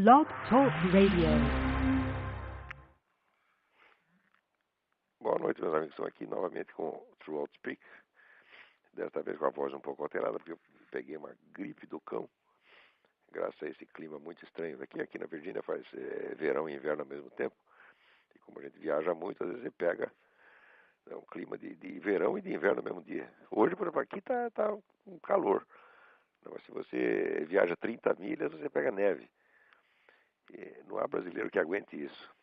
Blog Talk Radio. Boa noite, meus amigos. Estou aqui novamente com o Throughout Speak. Desta vez com a voz um pouco alterada, porque eu peguei uma gripe do cão. Graças a esse clima muito estranho daqui. Aqui na Virgínia faz verão e inverno ao mesmo tempo. E como a gente viaja muito, às vezes você pega um clima de verão e de inverno no mesmo dia. Hoje, por exemplo, aqui tá um calor. Mas se você viaja 30 milhas, você pega neve. E não há brasileiro que aguente isso.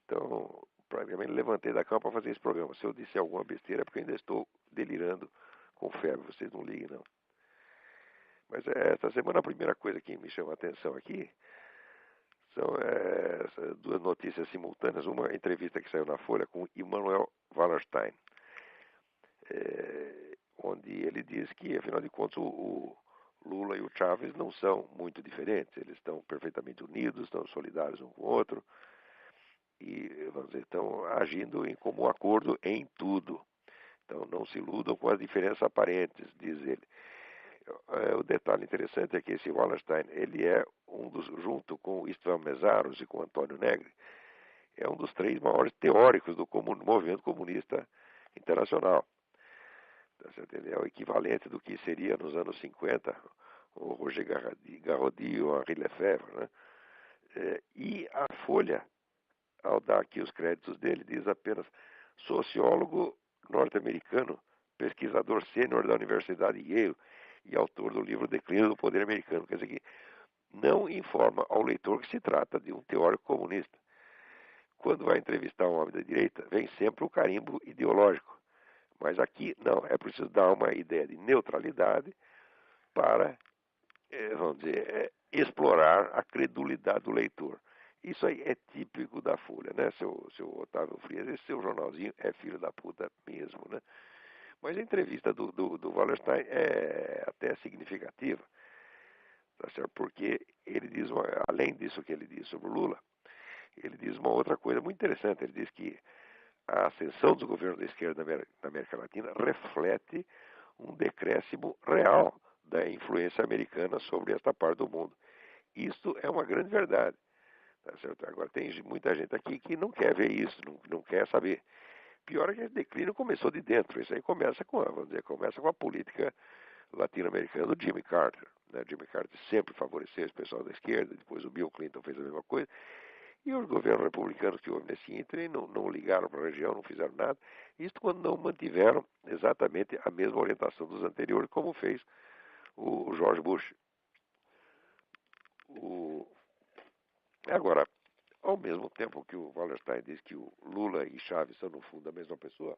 Então, praticamente levantei da cama para fazer esse programa. Se eu disser alguma besteira é porque eu ainda estou delirando com febre. Vocês não liguem, não. Mas esta semana a primeira coisa que me chama a atenção aqui são essas duas notícias simultâneas. Uma entrevista que saiu na Folha com Immanuel Wallerstein, onde ele diz que, afinal de contas, o Lula e o Chávez não são muito diferentes. Eles estão perfeitamente unidos, estão solidários um com o outro e, vamos dizer, estão agindo em comum acordo em tudo. Então, não se iludam com as diferenças aparentes, diz ele. O detalhe interessante é que esse Wallerstein, ele é junto com Istvan Mesaros e com Antônio Negri, é um dos 3 maiores teóricos do movimento comunista internacional. Ele é o equivalente do que seria nos anos 50 o Roger Garaudy ou Henri Lefebvre, né? E a Folha, ao dar aqui os créditos dele, diz apenas sociólogo norte-americano, pesquisador sênior da Universidade Yale e autor do livro Declínio do Poder Americano. Quer dizer que não informa ao leitor que se trata de um teórico comunista. Quando vai entrevistar um homem da direita, vem sempre o carimbo ideológico. Mas aqui, não, é preciso dar uma ideia de neutralidade para, vamos dizer, explorar a credulidade do leitor. Isso aí é típico da Folha, né, seu Otávio Frias? Esse seu jornalzinho é filho da puta mesmo, né? Mas a entrevista do Wallerstein é até significativa, tá certo? Porque ele diz, além disso que ele diz sobre o Lula, ele diz uma outra coisa muito interessante. Ele diz que a ascensão dos governos da esquerda na América Latina reflete um decréscimo real da influência americana sobre esta parte do mundo. Isto é uma grande verdade. Tá certo? Agora, tem muita gente aqui que não quer ver isso, não quer saber. Pior é que esse declínio começou de dentro. Isso aí começa com a política latino-americana do Jimmy Carter. Né? Jimmy Carter sempre favoreceu esse pessoal da esquerda, depois o Bill Clinton fez a mesma coisa. E os governos republicanos que houve nesse ínterim não ligaram para a região, não fizeram nada. Isso quando não mantiveram exatamente a mesma orientação dos anteriores, como fez o George Bush. Agora, ao mesmo tempo que o Wallerstein diz que o Lula e Chávez são, no fundo, a mesma pessoa,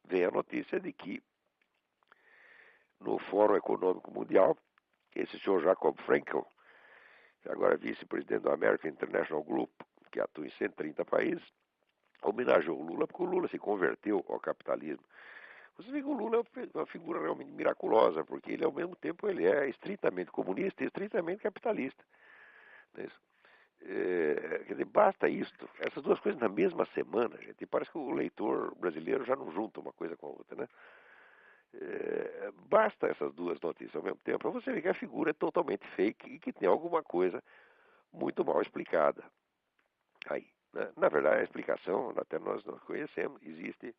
vem a notícia de que no Fórum Econômico Mundial, esse senhor Jacob Frenkel, que agora é vice-presidente do American International Group, que atua em 130 países, homenageou o Lula porque o Lula se converteu ao capitalismo. Você vê que o Lula é uma figura realmente miraculosa, porque ele, ao mesmo tempo, ele é estritamente comunista e estritamente capitalista. Quer dizer, basta isto, essas duas coisas na mesma semana, gente, e parece que o leitor brasileiro já não junta uma coisa com a outra, né? Basta essas duas notícias ao mesmo tempo para você ver que a figura é totalmente fake e que tem alguma coisa muito mal explicada aí, né? Na verdade, a explicação, até nós conhecemos, existe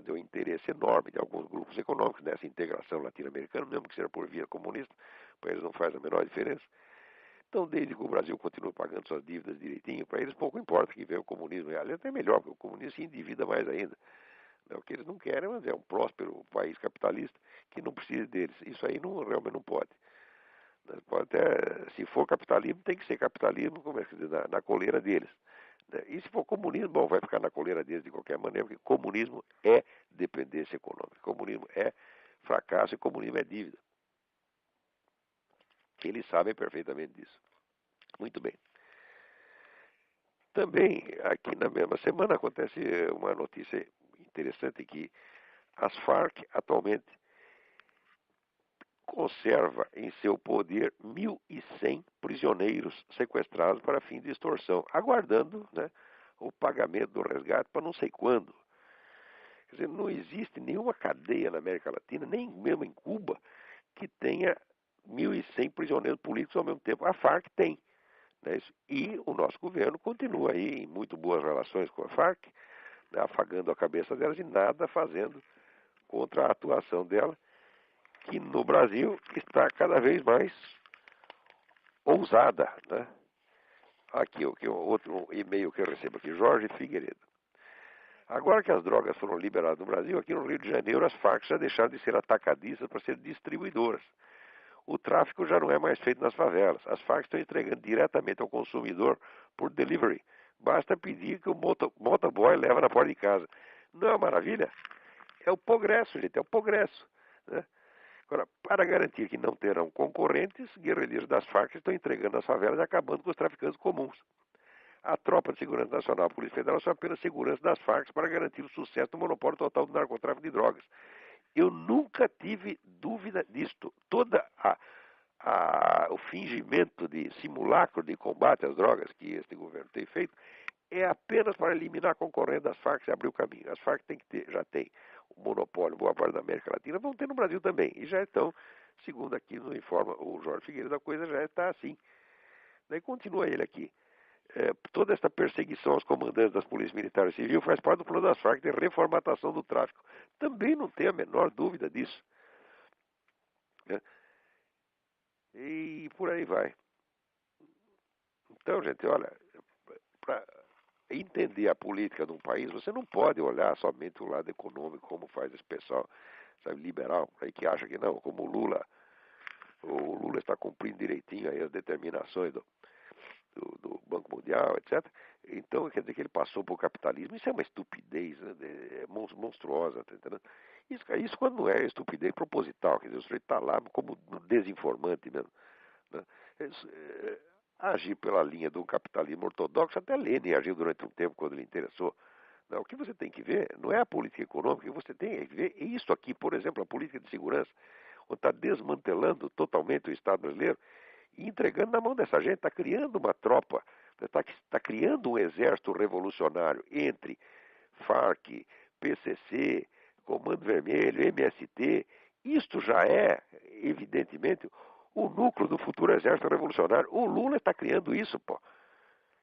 um interesse enorme de alguns grupos econômicos nessa integração latino-americana, mesmo que seja por via comunista, para eles não faz a menor diferença. Então, desde que o Brasil continue pagando suas dívidas direitinho, para eles pouco importa que venha o comunismo. Aliás, até melhor, porque o comunismo se endivida mais ainda. O que eles não querem, mas é um próspero país capitalista que não precisa deles. Isso aí realmente não pode. Pode até, se for capitalismo, tem que ser capitalismo, como é que diz, na coleira deles. E se for comunismo, bom, vai ficar na coleira deles de qualquer maneira, porque comunismo é dependência econômica, comunismo é fracasso e comunismo é dívida. Eles sabem perfeitamente disso. Muito bem. Também, aqui na mesma semana, acontece uma notícia interessante que as Farc atualmente conserva em seu poder 1.100 prisioneiros sequestrados para fim de extorsão, aguardando, né, o pagamento do resgate para não sei quando. Quer dizer, não existe nenhuma cadeia na América Latina, nem mesmo em Cuba, que tenha 1.100 prisioneiros políticos ao mesmo tempo. A Farc tem. Né? E o nosso governo continua aí em muito boas relações com a Farc, né? Afagando a cabeça delas e nada fazendo contra a atuação dela, que no Brasil está cada vez mais ousada. Né? Aqui, outro e-mail que eu recebo aqui, Jorge Figueiredo. Agora que as drogas foram liberadas no Brasil, aqui no Rio de Janeiro, as Farc já deixaram de ser atacadistas para ser distribuidoras. O tráfico já não é mais feito nas favelas. As Farc estão entregando diretamente ao consumidor por delivery. Basta pedir que o motoboy leva na porta de casa. Não é uma maravilha? É o progresso, gente, é o progresso. Né? Agora, para garantir que não terão concorrentes, guerrilheiros das Farc estão entregando as favelas e acabando com os traficantes comuns. A Tropa de Segurança Nacional, a Polícia Federal, são apenas segurança das Farc para garantir o sucesso do monopólio total do narcotráfico de drogas. Eu nunca tive dúvida disto. O fingimento de simulacro de combate às drogas que este governo tem feito é apenas para eliminar a concorrência das Farc e abrir o caminho. As Farc já têm o monopólio, boa parte da América Latina, vão ter no Brasil também. E já estão, segundo aqui nos informa o Jorge Figueiredo, a coisa já está assim. Daí continua ele aqui. Toda esta perseguição aos comandantes das polícias militares e civil faz parte do plano das Farc de reformatação do tráfico. Também não tenho a menor dúvida disso. Né? E por aí vai. Então, gente, olha, para entender a política de um país, você não pode olhar somente o lado econômico, como faz esse pessoal, sabe, liberal, aí que acha que não, como o Lula está cumprindo direitinho aí as determinações do Banco Mundial, etc. Então, quer dizer que ele passou por capitalismo. Isso é uma estupidez, né? Monstruosa, tá entendendo? Isso quando não é estupidez proposital, quer dizer, o sujeito está lá como desinformante mesmo. Né? Agir pela linha do capitalismo ortodoxo, até Lenin agiu durante um tempo quando lhe interessou. Não, o que você tem que ver não é a política econômica, o que você tem que ver é isso aqui, por exemplo, a política de segurança, onde está desmantelando totalmente o Estado brasileiro e entregando na mão dessa gente, está criando uma tropa, está criando um exército revolucionário entre Farc, PCC, Comando Vermelho, MST. Isto já é, evidentemente, o núcleo do futuro exército revolucionário. O Lula está criando isso, pô.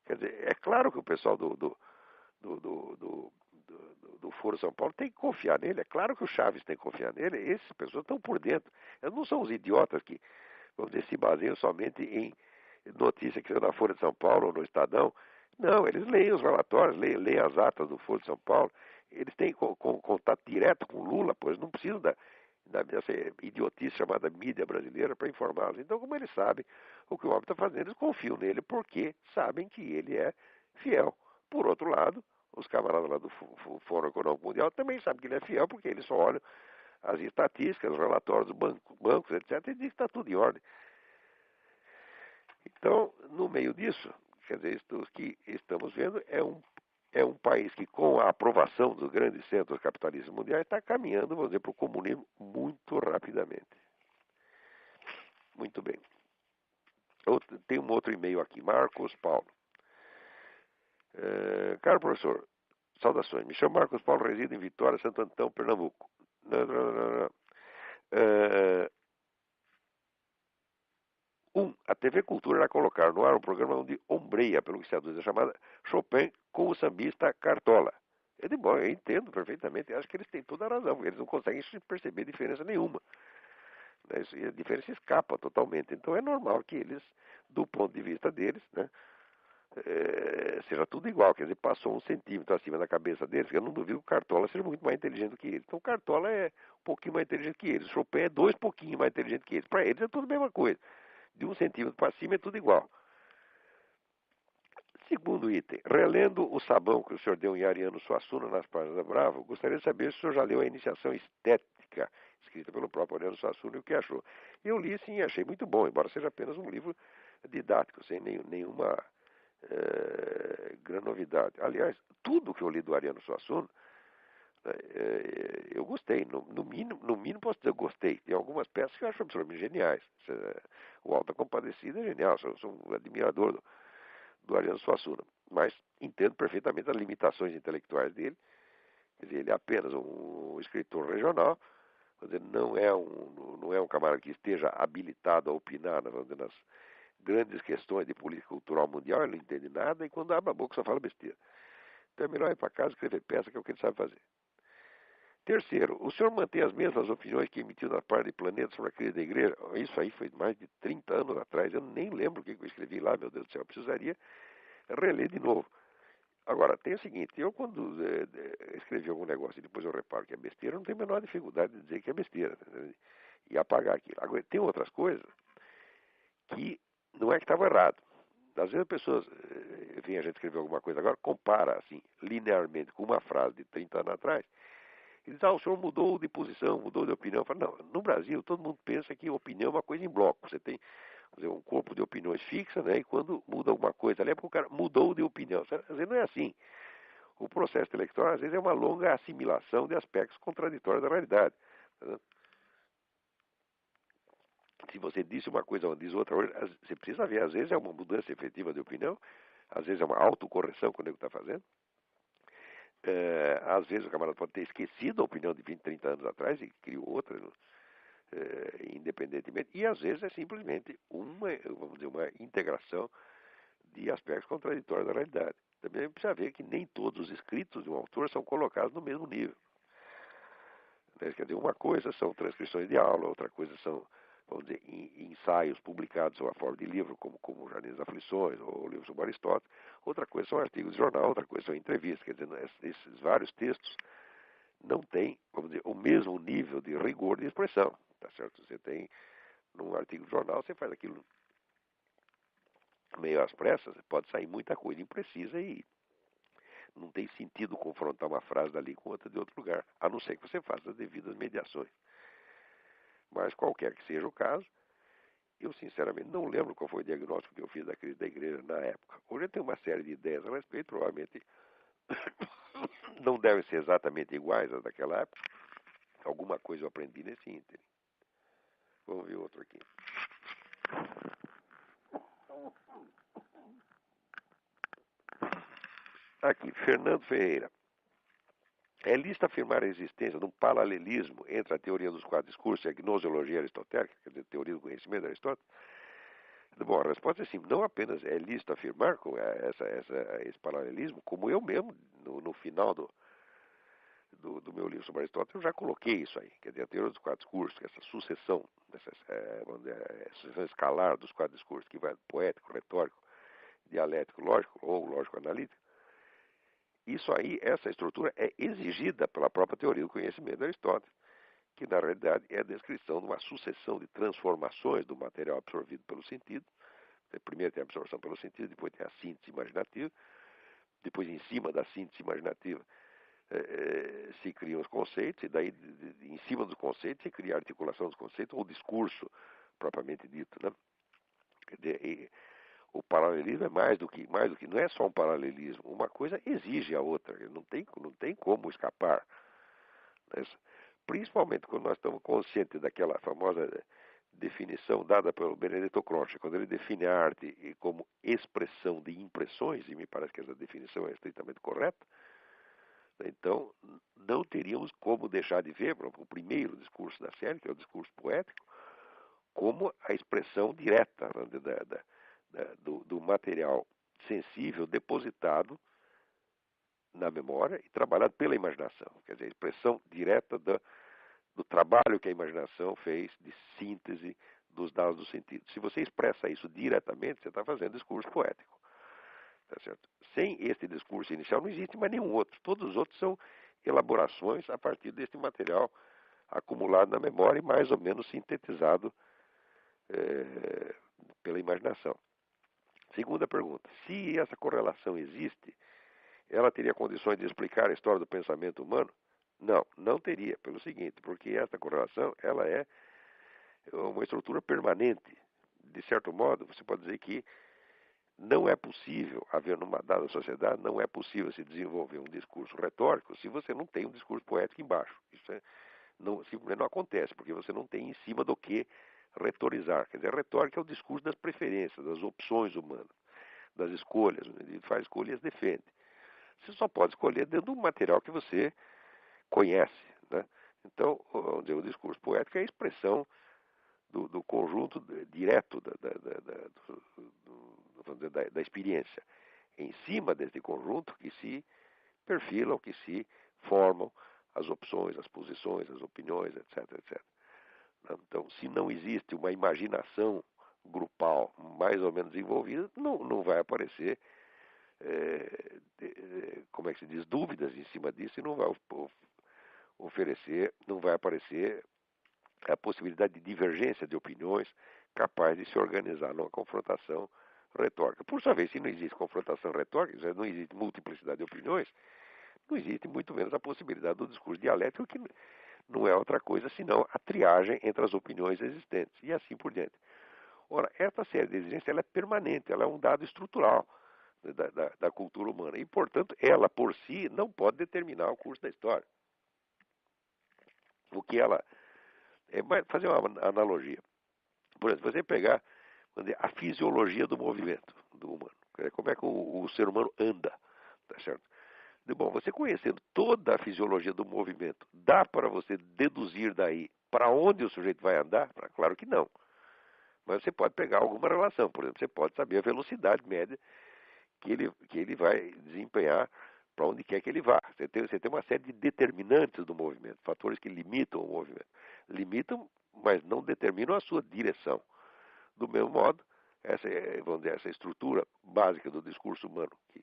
Quer dizer, é claro que o pessoal do Foro São Paulo tem que confiar nele. É claro que o Chaves tem que confiar nele. Essas pessoas estão por dentro. Eles não são os idiotas que, vamos dizer, se baseiam somente em notícia que saiu da Folha de São Paulo ou no Estadão. Não, eles leem os relatórios, leem as atas do Foro de São Paulo. Eles têm contato direto com o Lula, pois não precisam dessa idiotice chamada mídia brasileira para informá-los. Então, como eles sabem o que o homem está fazendo, eles confiam nele porque sabem que ele é fiel. Por outro lado, os camaradas lá do Fórum Econômico Mundial também sabem que ele é fiel porque eles só olham as estatísticas, os relatórios dos bancos, etc., e dizem que está tudo em ordem. Então, no meio disso, quer dizer, isto que estamos vendo é um país que, com a aprovação dos grandes centros capitalistas mundiais, está caminhando, vamos dizer, para o comunismo muito rapidamente. Muito bem. Tem um outro e-mail aqui, Marcos Paulo. Caro professor, saudações. Me chamo Marcos Paulo, resido em Vitória, Santo Antão, Pernambuco. A TV Cultura irá colocar no ar um programa onde ombreia, pelo que se aduz, a chamada Chopin com o sambista Cartola. Eu entendo perfeitamente, acho que eles têm toda a razão, porque eles não conseguem perceber diferença nenhuma. Né? E a diferença escapa totalmente. Então é normal que eles, do ponto de vista deles, né, seja tudo igual. Quer dizer, passou 1 centímetro acima da cabeça deles, eu não duvido que o Cartola seja muito mais inteligente do que eles. Então o Cartola é um pouquinho mais inteligente que eles, o Chopin é 2 pouquinho mais inteligente que eles. Para eles é tudo a mesma coisa. De 1 centímetro para cima é tudo igual. Segundo item, relendo o sabão que o senhor deu em Ariano Suassuna nas páginas da Bravo, gostaria de saber se o senhor já leu a Iniciação Estética, escrita pelo próprio Ariano Suassuna, e o que achou. Eu li sim e achei muito bom, embora seja apenas um livro didático, sem nenhuma grande novidade. Aliás, tudo que eu li do Ariano Suassuna, eu gostei. No mínimo posso dizer que eu gostei. Tem algumas peças que eu acho absolutamente geniais. O Alta Compadecida é genial, sou um admirador do Ariano Suassuna, mas entendo perfeitamente as limitações intelectuais dele. Quer dizer, ele é apenas um escritor regional, quer dizer, não é um camarada que esteja habilitado a opinar, vamos dizer, nas grandes questões de política cultural mundial, ele não entende nada e quando abre a boca só fala besteira. Então é melhor ir para casa e escrever peça, que é o que ele sabe fazer. Terceiro, o senhor mantém as mesmas opiniões que emitiu na parte de Planeta sobre a crise da igreja? Isso aí foi mais de 30 anos atrás, eu nem lembro o que eu escrevi lá, meu Deus do céu, eu precisaria reler de novo. Agora, tem o seguinte, eu quando escrevi algum negócio e depois eu reparo que é besteira, eu não tenho a menor dificuldade de dizer que é besteira, né? E apagar aquilo. Agora, tem outras coisas que não é que estava errado. Às vezes as pessoas, enfim, a gente escreveu alguma coisa agora, compara, assim, linearmente com uma frase de 30 anos atrás, e diz, o senhor mudou de posição, mudou de opinião. Eu falo, não, no Brasil todo mundo pensa que opinião é uma coisa em bloco. Você tem um corpo de opiniões fixa, né? E quando muda alguma coisa ali é porque o cara mudou de opinião. Às vezes não é assim. O processo eleitoral, às vezes, é uma longa assimilação de aspectos contraditórios da realidade. Né? Se você disse uma coisa ou diz outra, você precisa ver, às vezes é uma mudança efetiva de opinião, às vezes é uma autocorreção que o nego está fazendo. Às vezes o camarada pode ter esquecido a opinião de 20, 30 anos atrás e criou outra, independentemente. E às vezes é simplesmente vamos dizer, uma integração de aspectos contraditórios da realidade. Também precisa ver que nem todos os escritos de um autor são colocados no mesmo nível. Né? Quer dizer, uma coisa são transcrições de aula, outra coisa são, vamos dizer, ensaios publicados sob a forma de livro, como Jardim das Aflições ou o livro sobre Aristóteles. Outra coisa são artigos de jornal, outra coisa são entrevistas. Quer dizer, esses vários textos não têm, vamos dizer, o mesmo nível de rigor de expressão. Tá certo? Você tem, num artigo de jornal, você faz aquilo meio às pressas, pode sair muita coisa imprecisa e não tem sentido confrontar uma frase dali com outra de outro lugar, a não ser que você faça as devidas mediações. Mas qualquer que seja o caso, eu sinceramente não lembro qual foi o diagnóstico que eu fiz da crise da igreja na época. Hoje eu tenho uma série de ideias a respeito, provavelmente não devem ser exatamente iguais às daquela época. Alguma coisa eu aprendi nesse ínterim. Vamos ver outro aqui. Aqui, Fernando Ferreira. É lícito afirmar a existência de um paralelismo entre a teoria dos quatro discursos e a gnoseologia aristotélica, quer dizer, a teoria do conhecimento de Aristóteles? Bom, a resposta é sim. Não apenas é lícito afirmar esse paralelismo, como eu mesmo, no final do meu livro sobre Aristóteles, eu já coloquei isso aí. Quer dizer, a teoria dos quatro discursos, essa sucessão, sucessão escalar dos quatro discursos, que vai poético, retórico, dialético, lógico ou lógico-analítico. Isso aí, essa estrutura é exigida pela própria teoria do conhecimento de Aristóteles, que na realidade é a descrição de uma sucessão de transformações do material absorvido pelo sentido. Primeiro tem a absorção pelo sentido, depois tem a síntese imaginativa, depois em cima da síntese imaginativa se criam os conceitos, e daí em cima dos conceitos se cria a articulação dos conceitos, ou o discurso propriamente dito. Né? O paralelismo é mais do que, não é só um paralelismo, uma coisa exige a outra, não tem como escapar. Né? Principalmente quando nós estamos conscientes daquela famosa definição dada pelo Benedetto Croce, quando ele define a arte como expressão de impressões, e me parece que essa definição é estritamente correta. Então, não teríamos como deixar de ver, por exemplo, o primeiro discurso da série, que é o discurso poético, como a expressão direta, né, do material sensível depositado na memória e trabalhado pela imaginação. Quer dizer, a expressão direta do trabalho que a imaginação fez de síntese dos dados do sentido. Se você expressa isso diretamente, você está fazendo discurso poético. Tá certo? Sem este discurso inicial não existe mais nenhum outro. Todos os outros são elaborações a partir deste material acumulado na memória e mais ou menos sintetizado pela imaginação. Segunda pergunta. Se essa correlação existe, ela teria condições de explicar a história do pensamento humano? Não, não teria, pelo seguinte, porque essa correlação ela é uma estrutura permanente. De certo modo, você pode dizer que não é possível haver numa dada sociedade, não é possível se desenvolver um discurso retórico se você não tem um discurso poético embaixo. Isso simplesmente não acontece, porque você não tem em cima do que retorizar. Quer dizer, a retórica é o discurso das preferências, das opções humanas, das escolhas. O indivíduo faz escolhas e as defende. Você só pode escolher dentro do material que você conhece, né? Então, vamos dizer, o discurso poético é a expressão do conjunto direto vamos dizer, da experiência. Em cima desse conjunto que se perfilam, que se formam as opções, as posições, as opiniões, etc, etc. Então, se não existe uma imaginação grupal mais ou menos envolvida, não vai aparecer, como é que se diz, dúvidas em cima disso e não vai oferecer, não vai aparecer a possibilidade de divergência de opiniões capaz de se organizar numa confrontação retórica. Por sua vez, se não existe confrontação retórica, se não existe multiplicidade de opiniões, não existe muito menos a possibilidade do discurso dialético, que não é outra coisa senão a triagem entre as opiniões existentes, e assim por diante. Ora, essa série de exigências ela é permanente, ela é um dado estrutural da cultura humana, e, portanto, ela por si não pode determinar o curso da história. O que ela fazer uma analogia. Por exemplo, você pegar dizer, a fisiologia do movimento do humano, como é que o ser humano anda, tá certo? Bom, você conhecendo toda a fisiologia do movimento, dá para você deduzir daí para onde o sujeito vai andar? Claro que não. Mas você pode pegar alguma relação. Por exemplo, você pode saber a velocidade média que ele vai desempenhar para onde quer que ele vá. Você tem uma série de determinantes do movimento, fatores que limitam o movimento. Limitam, mas não determinam a sua direção. Do mesmo modo, vamos dizer, essa estrutura básica do discurso humano, que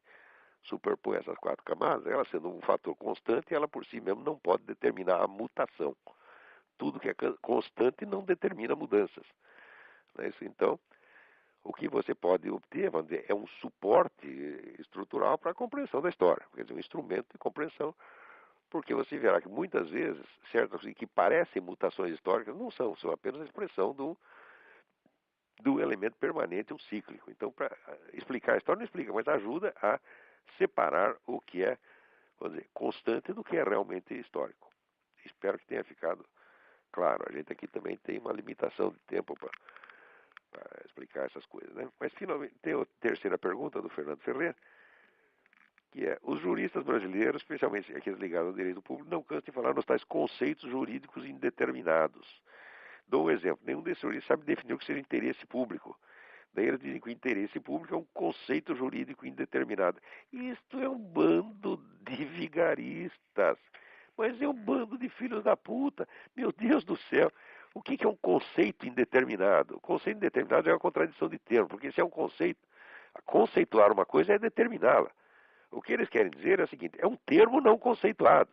superpõe essas quatro camadas, ela sendo um fator constante, ela por si mesma não pode determinar a mutação. Tudo que é constante não determina mudanças. Não é isso? Então, o que você pode obter, vamos dizer, é um suporte estrutural para a compreensão da história, quer dizer, um instrumento de compreensão, porque você verá que muitas vezes certas coisas que parecem mutações históricas não são apenas a expressão do elemento permanente, um cíclico. Então, para explicar a história, não explica, mas ajuda a separar o que é, vamos dizer, constante do que é realmente histórico. Espero que tenha ficado claro. A gente aqui também tem uma limitação de tempo para explicar essas coisas, né? Mas, finalmente, tem a terceira pergunta do Fernando Ferreira, que é: os juristas brasileiros, especialmente aqueles ligados ao direito público, não cansam de falar nos tais conceitos jurídicos indeterminados. Dou um exemplo: nenhum desses juristas sabe definir o que seja interesse público. Daí eles dizem que o interesse público é um conceito jurídico indeterminado. Isto é um bando de vigaristas. Mas é um bando de filhos da puta. Meu Deus do céu. O que é um conceito indeterminado? O conceito indeterminado é uma contradição de termo, porque se é um conceito, conceituar uma coisa é determiná-la. O que eles querem dizer é o seguinte: é um termo não conceituado.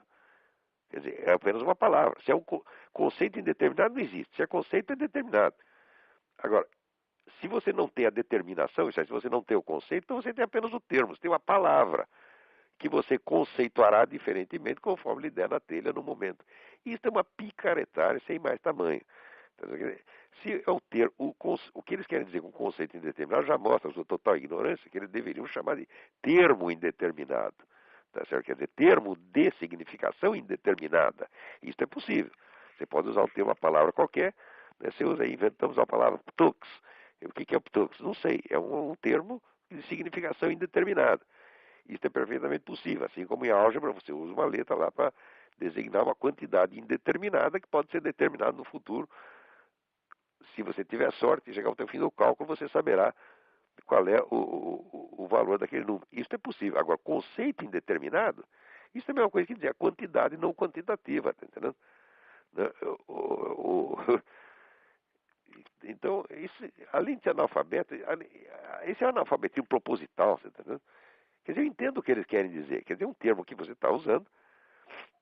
Quer dizer, é apenas uma palavra. Se é um conceito indeterminado, não existe. Se é conceito, é determinado. Agora, se você não tem a determinação, se você não tem o conceito, então você tem apenas o termo, você tem uma palavra que você conceituará diferentemente conforme lhe der na telha no momento. Isso é uma picaretagem sem mais tamanho. Se é o que eles querem dizer com conceito indeterminado já mostra a sua total ignorância, que eles deveriam chamar de termo indeterminado. Tá certo? Quer dizer, termo de significação indeterminada. Isso é possível. Você pode usar uma palavra qualquer, né? Você usa aí, inventamos a palavra ptux. O que é o ptux? Não sei. É um termo de significação indeterminada. Isso é perfeitamente possível. Assim como em álgebra, você usa uma letra lá para designar uma quantidade indeterminada que pode ser determinada no futuro. Se você tiver sorte e chegar ao fim do cálculo, você saberá qual é o valor daquele número. Isso é possível. Agora, conceito indeterminado, isso é a mesma coisa que dizer a quantidade não quantitativa, tá entendendo? Então, isso, além de ser analfabeto, esse é um analfabetismo proposital, você tá entendendo? Quer dizer, eu entendo o que eles querem dizer. Quer dizer, um termo que você está usando,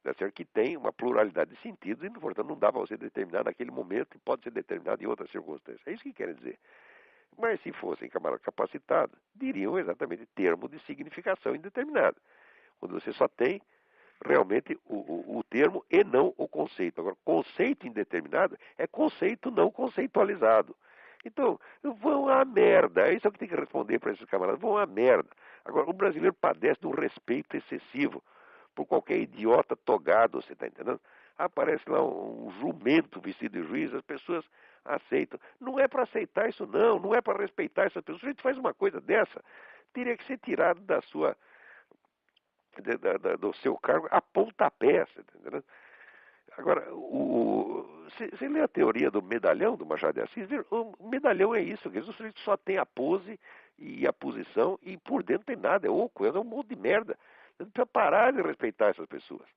tá certo? Que tem uma pluralidade de sentidos e, portanto, não dá para você determinar naquele momento e pode ser determinado em outras circunstâncias. É isso que querem dizer. Mas se fossem camaradas capacitados, diriam exatamente termo de significação indeterminada, quando você só tem realmente o termo e não o conceito. Agora, conceito indeterminado é conceito não conceitualizado. Então, vão à merda. Isso é o que tem que responder para esses camaradas. Vão à merda. Agora, o brasileiro padece de um respeito excessivo por qualquer idiota togado, você está entendendo? Aparece lá um jumento vestido de juiz, as pessoas aceitam. Não é para aceitar isso, não é para respeitar essas pessoas. Se a gente faz uma coisa dessa, teria que ser tirado do seu cargo a pontapé, você tá entendendo? Agora, você lê a teoria do medalhão do Machado de Assis, o medalhão é isso, quer dizer, o sujeito só tem a pose e a posição e por dentro não tem nada, é oco, é um monte de merda. Você precisa parar de respeitar essas pessoas.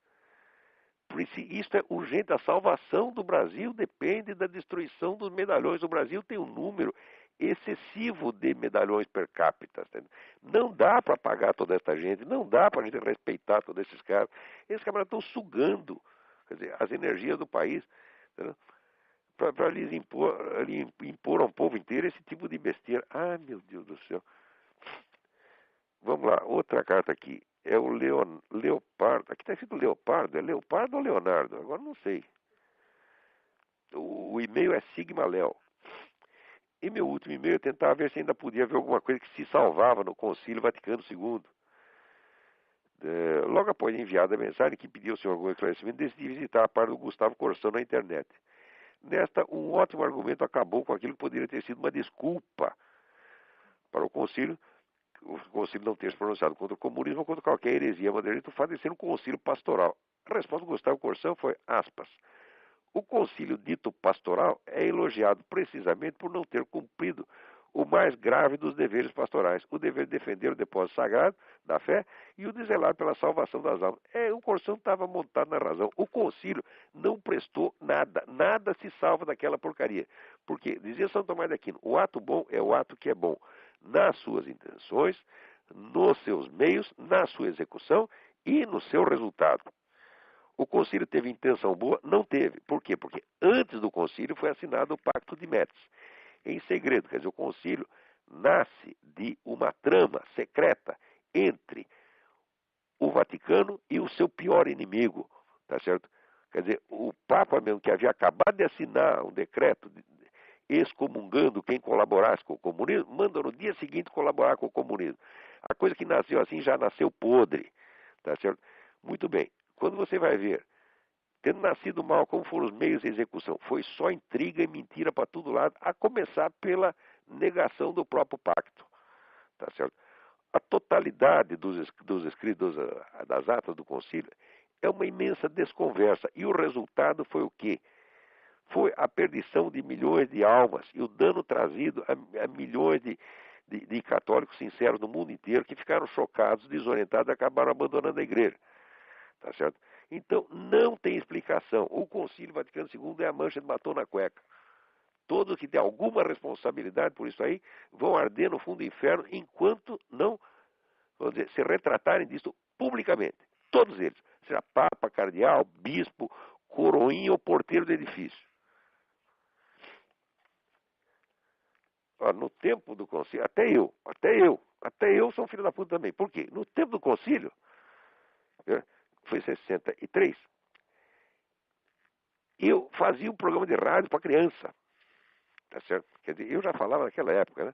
Por isso é urgente, a salvação do Brasil depende da destruição dos medalhões. O Brasil tem um número excessivo de medalhões per capita. Entendeu? Não dá para pagar toda essa gente, não dá para a gente respeitar todos esses caras. Esses caras estão sugando, quer dizer, as energias do país para lhes impor ao povo inteiro esse tipo de besteira. Ah, meu Deus do céu. Vamos lá, outra carta aqui. É o Leopardo. Aqui está escrito Leopardo. É Leopardo ou Leonardo? Agora não sei. O e-mail é Sigma Léo. E meu último e-mail eu tentava ver se ainda podia ver alguma coisa que se salvava no Concílio Vaticano II. Logo após enviada a mensagem que pediu ao senhor algum esclarecimento, decidi visitar a parte do Gustavo Corsão na internet. Nesta, um ótimo argumento acabou com aquilo que poderia ter sido uma desculpa para o Concílio não ter se pronunciado contra o comunismo ou contra qualquer heresia modernista, o fato de ser um concílio pastoral. A resposta do Gustavo Corsão foi, aspas, o concílio dito pastoral é elogiado precisamente por não ter cumprido o mais grave dos deveres pastorais, o dever de defender o depósito sagrado da fé e o de zelar pela salvação das almas. O Corsão estava montado na razão. O concílio não prestou nada, nada se salva daquela porcaria. Porque, dizia São Tomás de Aquino, o ato bom é o ato que é bom nas suas intenções, nos seus meios, na sua execução e no seu resultado. O concílio teve intenção boa? Não teve. Por quê? Porque antes do concílio foi assinado o Pacto de Metz, em segredo. Quer dizer, o concílio nasce de uma trama secreta entre o Vaticano e o seu pior inimigo, tá certo? Quer dizer, o Papa mesmo, que havia acabado de assinar um decreto excomungando quem colaborasse com o comunismo, manda no dia seguinte colaborar com o comunismo. A coisa que nasceu assim já nasceu podre, tá certo? Muito bem, quando você vai ver, tendo nascido mal, como foram os meios de execução, foi só intriga e mentira para todo lado, a começar pela negação do próprio pacto, tá certo? A totalidade dos escritos das atas do concílio é uma imensa desconversa. E o resultado foi o quê? Foi a perdição de milhões de almas e o dano trazido a milhões de católicos sinceros no mundo inteiro que ficaram chocados, desorientados e acabaram abandonando a igreja. Tá certo? Então, não tem explicação. O Concílio Vaticano II é a mancha de batom na cueca. Todos que têm alguma responsabilidade por isso aí vão arder no fundo do inferno enquanto não, vamos dizer, se retratarem disso publicamente. Todos eles. Seja papa, cardeal, bispo, coroinha ou porteiro do edifício. No tempo do concílio, até eu sou um filho da puta também. Por quê? No tempo do concílio, foi 63, eu fazia um programa de rádio para criança. Tá certo? Quer dizer, eu já falava naquela época, né?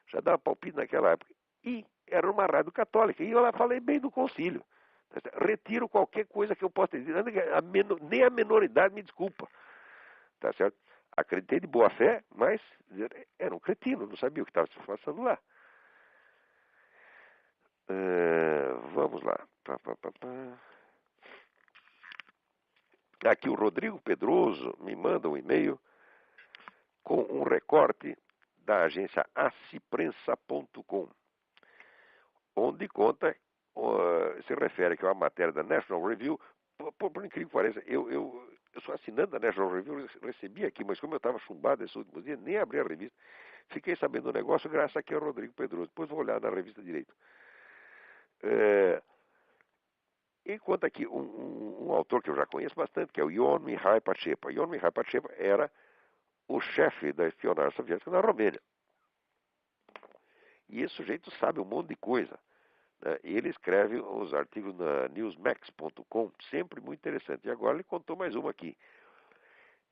Já dava palpite naquela época. E era uma rádio católica. E eu lá falei bem do concílio. Tá, retiro qualquer coisa que eu possa dizer. Nem a menoridade me desculpa. Tá certo? Acreditei de boa fé, mas era um cretino, não sabia o que estava se passando lá. Vamos lá. Aqui o Rodrigo Pedroso me manda um e-mail com um recorte da agência aciprensa.com, onde conta, se refere que é uma matéria da National Review. Por incrível que pareça, eu sou assinante da National Review, recebi aqui, mas como eu estava chumbado esses últimos dias, nem abri a revista. Fiquei sabendo do negócio graças aqui ao Rodrigo Pedroso. Depois vou olhar na revista direito. E conta aqui um autor que eu já conheço bastante, que é o Ion Mihai Pacepa. Ion Mihai Pacepa era o chefe da espionagem soviética na Romênia. E esse sujeito sabe um monte de coisa. Né? E ele escreve os artigos na newsmax.com, sempre muito interessante. E agora ele contou mais uma aqui.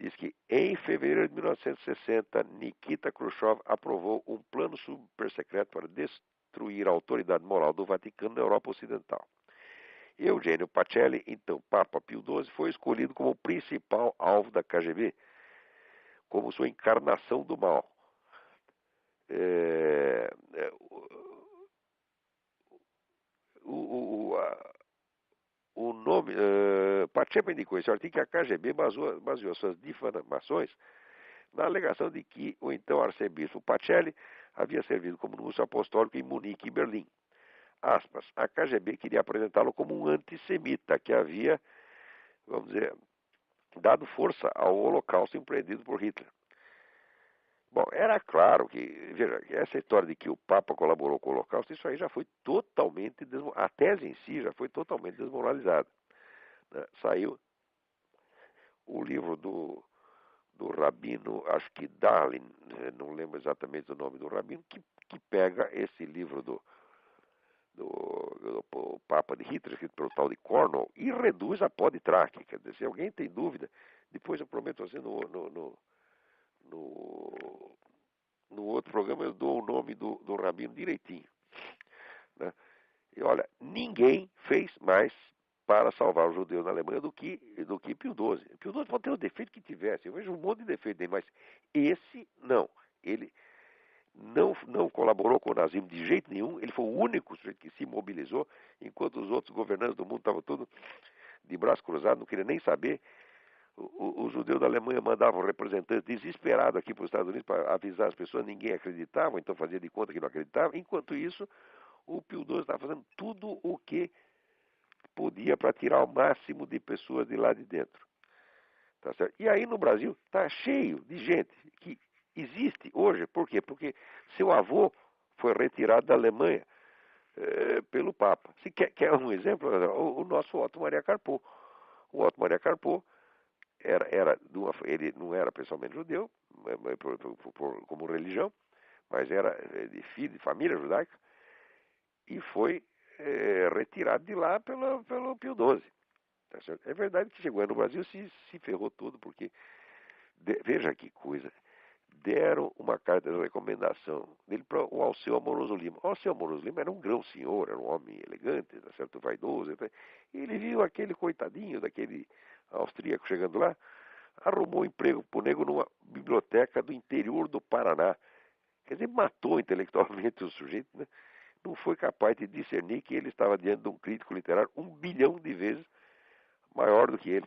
Diz que em fevereiro de 1960, Nikita Khrushchev aprovou um plano supersecreto para destruir a autoridade moral do Vaticano na Europa Ocidental. Eugênio Pacelli, então Papa Pio XII, foi escolhido como principal alvo da KGB, como sua encarnação do mal. O nome Tchepa indicou esse artigo que a KGB baseou suas difamações na alegação de que o então arcebispo Pacelli havia servido como núncio apostólico em Munique e Berlim. Aspas, a KGB queria apresentá-lo como um antissemita que havia, vamos dizer, dado força ao holocausto empreendido por Hitler. Bom, era claro que, veja, essa história de que o Papa colaborou com o Holocausto, isso aí já foi totalmente, a tese em si já foi totalmente desmoralizada. Né? Saiu o livro do rabino, acho que Dalin, não lembro exatamente o nome do rabino, que pega esse livro do Papa de Hitler, escrito pelo tal de Cornwall, e reduz a pó de traque. Quer dizer, se alguém tem dúvida, depois eu prometo assim no, no outro programa eu dou o nome do rabino direitinho. Né? E olha, ninguém fez mais para salvar os judeus na Alemanha do que Pio XII. Pio XII pode ter o defeito que tivesse, eu vejo um monte de defeito dele, mas esse não. Ele não colaborou com o nazismo de jeito nenhum, ele foi o único sujeito que se mobilizou, enquanto os outros governantes do mundo estavam todos de braço cruzado, não queriam nem saber. Os judeus da Alemanha mandavam representantes desesperados aqui para os Estados Unidos para avisar as pessoas, ninguém acreditava, então fazia de conta que não acreditava. Enquanto isso, o Pio XII estava fazendo tudo o que podia para tirar o máximo de pessoas de lá de dentro. Tá certo? E aí no Brasil está cheio de gente que existe hoje. Por quê? Porque seu avô foi retirado da Alemanha pelo Papa. Se quer um exemplo, o nosso Otto Maria Carpo. O Otto Maria Carpo ele não era pessoalmente judeu, como religião, mas era de filho de família judaica, e foi retirado de lá pelo Pio XII. Tá certo? É verdade que chegou no Brasil se ferrou todo, porque, veja que coisa, deram uma carta de recomendação dele para o Alceu Amoroso Lima. O Alceu Amoroso Lima era um grão senhor, era um homem elegante, tá certo? Vaidoso. E ele viu aquele coitadinho daquele austríaco chegando lá, arrumou um emprego para o nego numa biblioteca do interior do Paraná. Quer dizer, matou intelectualmente o sujeito, né? Não foi capaz de discernir que ele estava diante de um crítico literário 1 bilhão de vezes maior do que ele.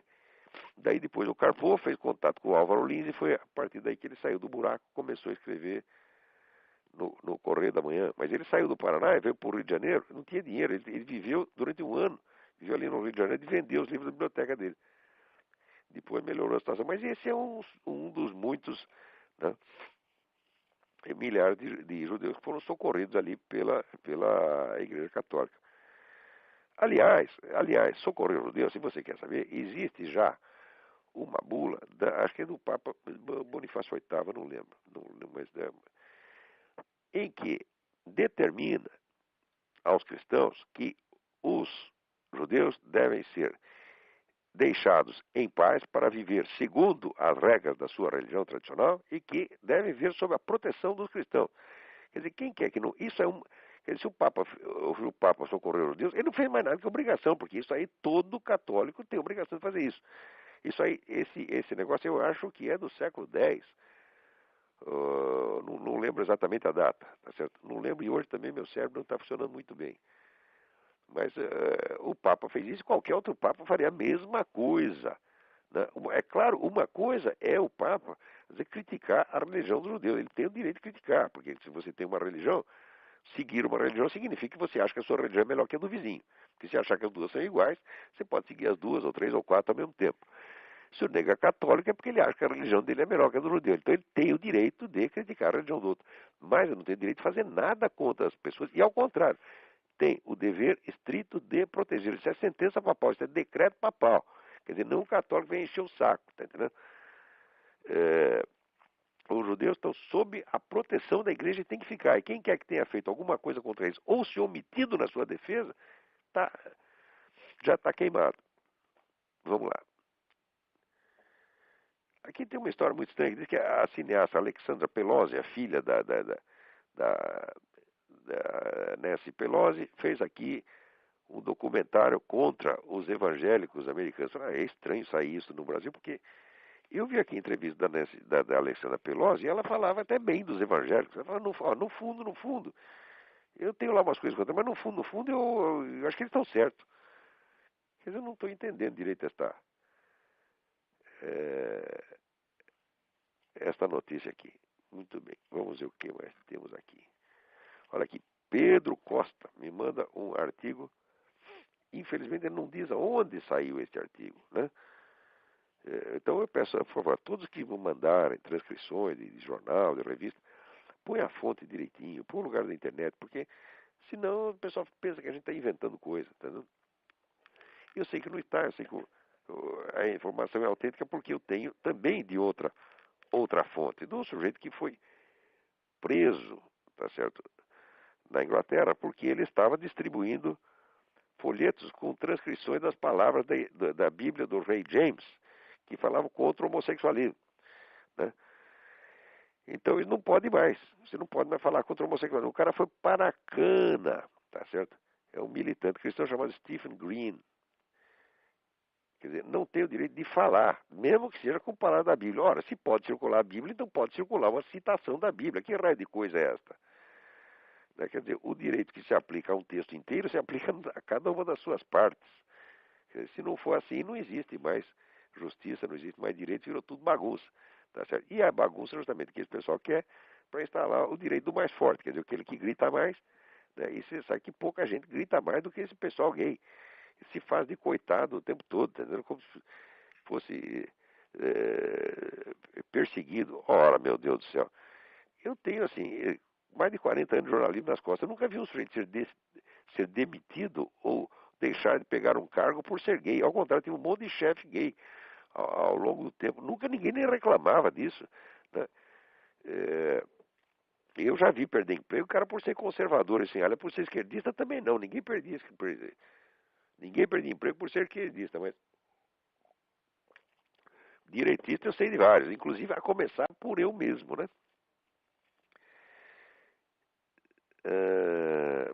Daí depois o Carpo fez contato com o Álvaro Lins e foi a partir daí que ele saiu do buraco, começou a escrever no Correio da Manhã. Mas ele saiu do Paraná e veio para o Rio de Janeiro, não tinha dinheiro, ele viveu durante um ano, viveu ali no Rio de Janeiro e vendeu os livros da biblioteca dele. Depois melhorou a situação, mas esse é um dos muitos, né, milhares de judeus que foram socorridos ali pela Igreja Católica. Aliás, socorrer os judeus, se você quer saber, existe já uma bula, acho que é do Papa Bonifácio VIII, não lembro, mas em que determina aos cristãos que os judeus devem ser deixados em paz para viver segundo as regras da sua religião tradicional e que devem viver sob a proteção dos cristãos. Quer dizer, quem quer que não... Isso é um... Quer dizer, se o Papa socorreu os judeus, ele não fez mais nada que obrigação, porque isso aí todo católico tem obrigação de fazer isso. Isso aí, esse negócio eu acho que é do século X. Não lembro exatamente a data, tá certo? Não lembro e hoje também meu cérebro não está funcionando muito bem. Mas o Papa fez isso, qualquer outro Papa faria a mesma coisa. Né? É claro, uma coisa é o Papa dizer, criticar a religião dos judeus. Ele tem o direito de criticar, porque se você tem uma religião, seguir uma religião significa que você acha que a sua religião é melhor que a do vizinho. Porque se achar que as duas são iguais, você pode seguir as duas, ou três, ou quatro ao mesmo tempo. Se o nego é católico é porque ele acha que a religião dele é melhor que a do judeu. Então ele tem o direito de criticar a religião do outro. Mas ele não tem o direito de fazer nada contra as pessoas. E ao contrário, tem o dever estrito de proteger. Isso é sentença papal, isso é decreto papal. Quer dizer, não o católico vem encher o saco, tá entendendo? Os judeus estão sob a proteção da igreja e tem que ficar. E quem quer que tenha feito alguma coisa contra eles ou se omitido na sua defesa, já está queimado. Vamos lá. Aqui tem uma história muito estranha, que diz que a cineasta Alexandra Pelosi, a filha da Nancy Pelosi, fez aqui um documentário contra os evangélicos americanos. É estranho sair isso no Brasil, porque eu vi aqui a entrevista da Alexandra Pelosi e ela falava até bem dos evangélicos. Ela falava, no fundo, eu tenho lá umas coisas contra, mas no fundo, eu acho que eles estão certos. Quer dizer, eu não estou entendendo direito esta é, esta notícia aqui. Muito bem, vamos ver o que mais temos aqui. Olha aqui, Pedro Costa me manda um artigo. Infelizmente ele não diz aonde saiu este artigo, né? Então eu peço, por favor, a todos que vão mandarem transcrições de jornal, de revista, põe a fonte direitinho, põe o lugar da internet, porque senão o pessoal pensa que a gente está inventando coisa, tá vendo? Eu sei que não está, eu sei que a informação é autêntica porque eu tenho também de outra fonte, de um sujeito que foi preso, tá certo, na Inglaterra, porque ele estava distribuindo folhetos com transcrições das palavras da Bíblia do rei James, que falavam contra o homossexualismo, né? Então ele não pode mais, você não pode mais falar contra o homossexualismo. O cara foi para a cana, tá certo? É um militante cristão chamado Stephen Green. Quer dizer, não tem o direito de falar, mesmo que seja com palavras da Bíblia. Ora, se pode circular a Bíblia, então pode circular uma citação da Bíblia. Que raio de coisa é esta? Né? Quer dizer, o direito que se aplica a um texto inteiro se aplica a cada uma das suas partes. Dizer, se não for assim, não existe mais justiça, não existe mais direito, virou tudo bagunça. Tá certo? E a bagunça justamente que esse pessoal quer para instalar o direito do mais forte, quer dizer, aquele que grita mais, né? E você sabe que pouca gente grita mais do que esse pessoal gay. Se faz de coitado o tempo todo, entendeu? Como se fosse perseguido. Ora, meu Deus do céu. Eu tenho, assim, mais de 40 anos de jornalismo nas costas. Eu nunca vi um sujeito ser demitido ou deixar de pegar um cargo por ser gay. Ao contrário, tem um monte de chefe gay ao longo do tempo. Nunca ninguém nem reclamava disso, né? Eu já vi perder emprego, o cara por ser conservador, assim, olha, por ser esquerdista também não. Ninguém perdia emprego por ser esquerdista, mas direitista eu sei de vários, inclusive a começar por eu mesmo, né?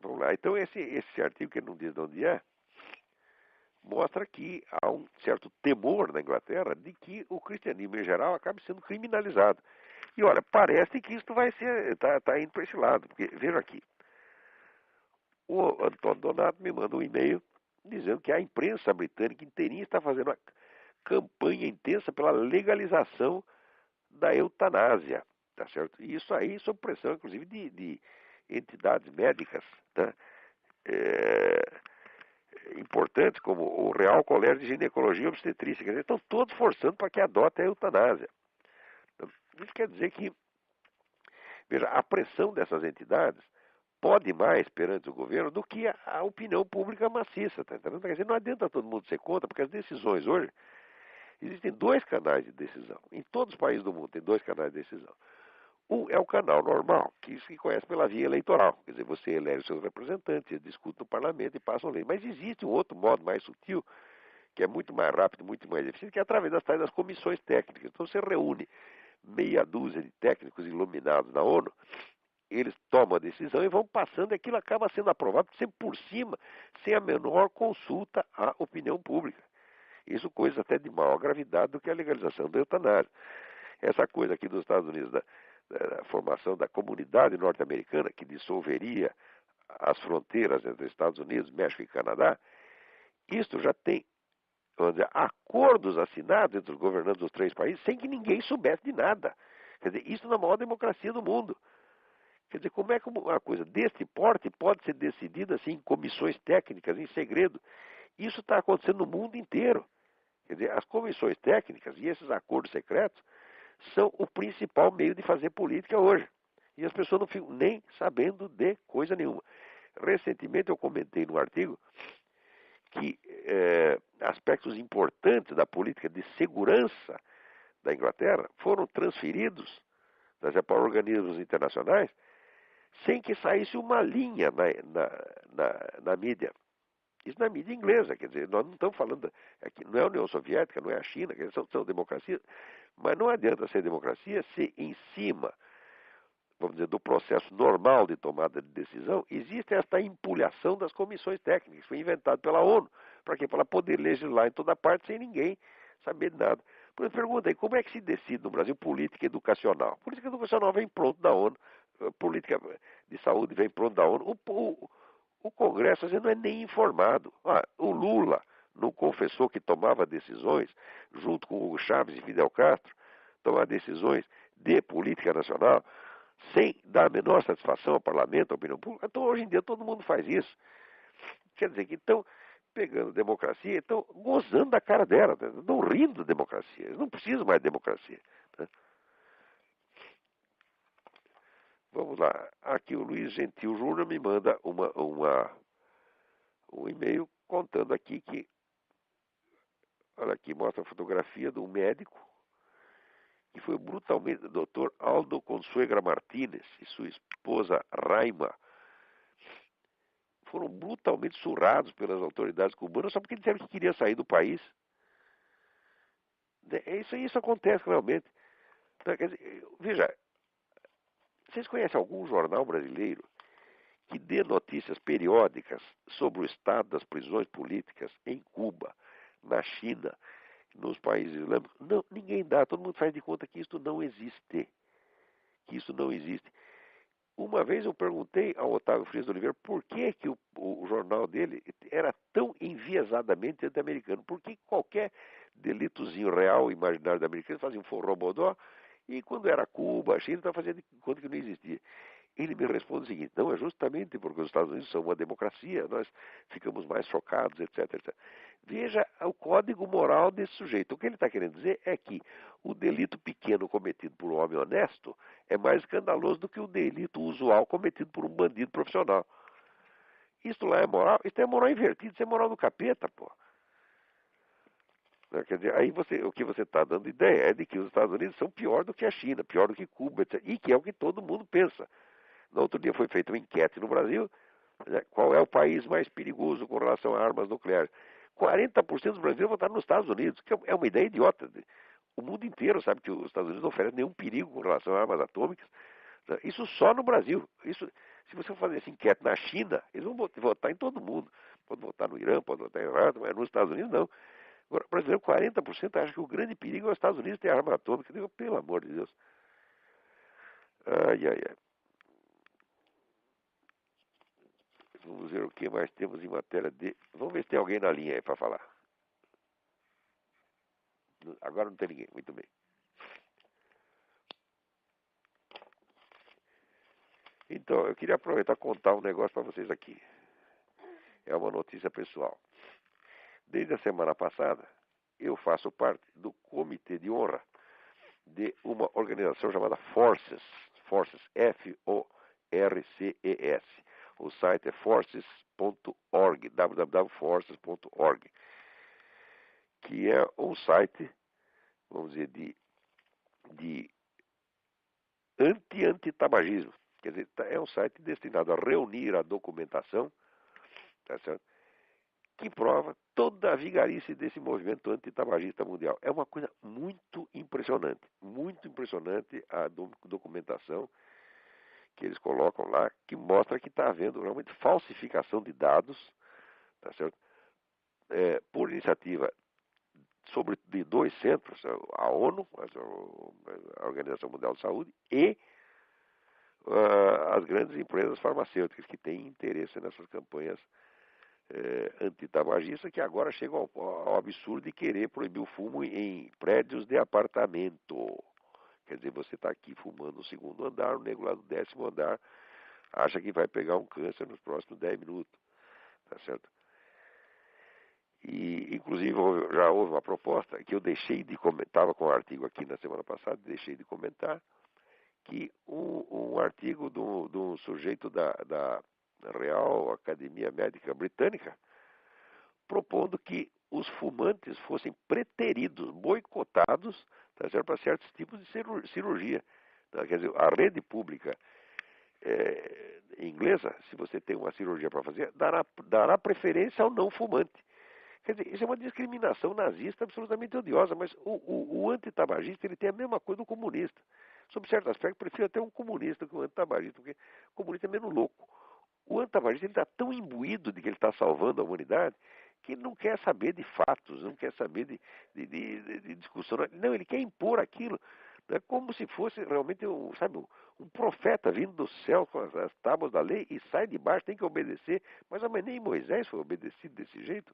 Vamos lá. Então esse artigo que não diz de onde é, mostra que há um certo temor na Inglaterra de que o cristianismo em geral acabe sendo criminalizado. E olha, parece que isso vai ser, tá indo para esse lado, porque veja aqui, o Antônio Donato me manda um e-mail dizendo que a imprensa britânica inteirinha está fazendo uma campanha intensa pela legalização da eutanásia, tá certo? E isso aí sob pressão, inclusive, de entidades médicas, né? É, importantes, como o Real Colégio de Ginecologia e Obstetrícia, quer dizer, estão todos forçando para que adote a eutanásia. Então, isso quer dizer que, veja, a pressão dessas entidades pode mais perante o governo do que a opinião pública maciça, tá entendendo? Quer dizer, não adianta todo mundo ser contra, porque as decisões hoje, existem dois canais de decisão. Em todos os países do mundo tem dois canais de decisão. Um é o canal normal, que se conhece pela via eleitoral. Quer dizer, você elege seus representantes, eles discutem no parlamento e passam lei. Mas existe um outro modo mais sutil, que é muito mais rápido, muito mais eficiente, que é através das comissões técnicas. Então você reúne meia dúzia de técnicos iluminados na ONU, eles tomam a decisão e vão passando, e aquilo acaba sendo aprovado sempre por cima, sem a menor consulta à opinião pública. Isso coisa até de maior gravidade do que a legalização da eutanásia. Essa coisa aqui dos Estados Unidos, da formação da comunidade norte-americana, que dissolveria as fronteiras entre Estados Unidos, México e Canadá, isto já tem, vamos dizer, acordos assinados entre os governantes dos três países sem que ninguém soubesse de nada. Quer dizer, isso na maior democracia do mundo. Quer dizer, como é que uma coisa deste porte pode ser decidida assim em comissões técnicas, em segredo? Isso está acontecendo no mundo inteiro. Quer dizer, as comissões técnicas e esses acordos secretos são o principal meio de fazer política hoje. E as pessoas não ficam nem sabendo de coisa nenhuma. Recentemente eu comentei num artigo que aspectos importantes da política de segurança da Inglaterra foram transferidos para organismos internacionais sem que saísse uma linha na mídia. Isso na mídia inglesa, quer dizer, nós não estamos falando, aqui não é a União Soviética, não é a China, quer dizer, são democracias, mas não adianta ser democracia se em cima, vamos dizer, do processo normal de tomada de decisão, existe esta empulhação das comissões técnicas, foi inventado pela ONU, para quê? Para poder legislar em toda parte sem ninguém saber de nada. Por isso, pergunta aí, como é que se decide no Brasil política educacional? Política educacional vem pronto da ONU, política de saúde vem pronto da ONU, o Congresso às vezes não é nem informado. O Lula não confessou que tomava decisões, junto com Hugo Chávez e Fidel Castro, tomar decisões de política nacional, sem dar a menor satisfação ao parlamento, à opinião pública. Então, hoje em dia, todo mundo faz isso. Quer dizer que estão pegando democracia, estão gozando da cara dela, né? Estão rindo da democracia. Eles não precisam mais de democracia. Né? Vamos lá. Aqui o Luiz Gentil Júnior me manda um e-mail contando aqui que, olha aqui, mostra a fotografia de um médico que foi brutalmente, o Dr. Aldo Consuegra Martínez e sua esposa Raima, foram brutalmente surrados pelas autoridades cubanas só porque disseram que queria sair do país. Isso acontece realmente. Então, quer dizer, veja, vocês conhecem algum jornal brasileiro que dê notícias periódicas sobre o estado das prisões políticas em Cuba, na China, nos países islâmicos? Não, ninguém dá. Todo mundo faz de conta que isso não existe. Que isso não existe. Uma vez eu perguntei ao Otávio Frias de Oliveira por que o jornal dele era tão enviesadamente anti-americano. Por que qualquer delitozinho real, imaginário da americana, fazia um forró-bodó, e quando era Cuba, a China, estava fazendo de conta que não existia. Ele me responde o seguinte: não, é justamente porque os Estados Unidos são uma democracia, nós ficamos mais chocados, etc, etc. Veja o código moral desse sujeito. O que ele está querendo dizer é que o delito pequeno cometido por um homem honesto é mais escandaloso do que o delito usual cometido por um bandido profissional. Isso lá é moral? Isso é moral invertido, isso é moral do capeta, pô. Quer dizer, aí o que você está dando ideia é de que os Estados Unidos são pior do que a China, pior do que Cuba, etc. E que é o que todo mundo pensa. No outro dia foi feita uma enquete no Brasil, né, qual é o país mais perigoso com relação a armas nucleares. 40% dos brasileiros votaram nos Estados Unidos, que é uma ideia idiota. O mundo inteiro sabe que os Estados Unidos não oferecem nenhum perigo com relação a armas atômicas. Né? Isso só no Brasil. Isso, se você for fazer essa enquete na China, eles vão votar em todo mundo. Pode votar no Irã, pode votar em Irã, mas nos Estados Unidos não. Agora, o brasileiro, 40% acha que o grande perigo é os Estados Unidos ter arma atômica. Eu digo, pelo amor de Deus. Ai, ai, ai. Vamos ver o que mais temos em matéria de... Vamos ver se tem alguém na linha aí para falar. Agora não tem ninguém, muito bem. Então, eu queria aproveitar e contar um negócio para vocês aqui. É uma notícia pessoal. Desde a semana passada, eu faço parte do comitê de honra de uma organização chamada Forces, F-O-R-C-E-S. O site é forces.org, www.forces.org, que é um site, vamos dizer, de anti-antitabagismo. Quer dizer, é um site destinado a reunir a documentação, tá certo? Que prova toda a vigarice desse movimento antitabagista mundial. É uma coisa muito impressionante a documentação que eles colocam lá, que mostra que está havendo realmente falsificação de dados, tá certo? Por iniciativa de dois centros, a ONU, a Organização Mundial de Saúde, e as grandes empresas farmacêuticas que têm interesse nessas campanhas antitabagistas, que agora chegam ao absurdo de querer proibir o fumo em prédios de apartamento. Quer dizer, você está aqui fumando no segundo andar, o nego lá do 10º andar acha que vai pegar um câncer nos próximos 10 minutos, tá certo? E, inclusive, já houve uma proposta que eu deixei de comentar, estava com um artigo aqui na semana passada, deixei de comentar, que um artigo de um sujeito da Real Academia Médica Britânica, propondo que os fumantes fossem preteridos, boicotados, tá certo, para certos tipos de cirurgia. Tá? Quer dizer, a rede pública inglesa, se você tem uma cirurgia para fazer, dará preferência ao não fumante. Quer dizer, isso é uma discriminação nazista absolutamente odiosa, mas o antitabagista ele tem a mesma coisa do comunista. Sob certo aspecto, prefiro até um comunista que um antitabagista, porque o comunista é menos louco. O antitabagista está tão imbuído de que ele está salvando a humanidade que ele não quer saber de fatos, não quer saber de discussão. Não, ele quer impor aquilo. É como se fosse realmente um profeta vindo do céu com as tábuas da lei e sai de baixo, tem que obedecer. Mas nem Moisés foi obedecido desse jeito.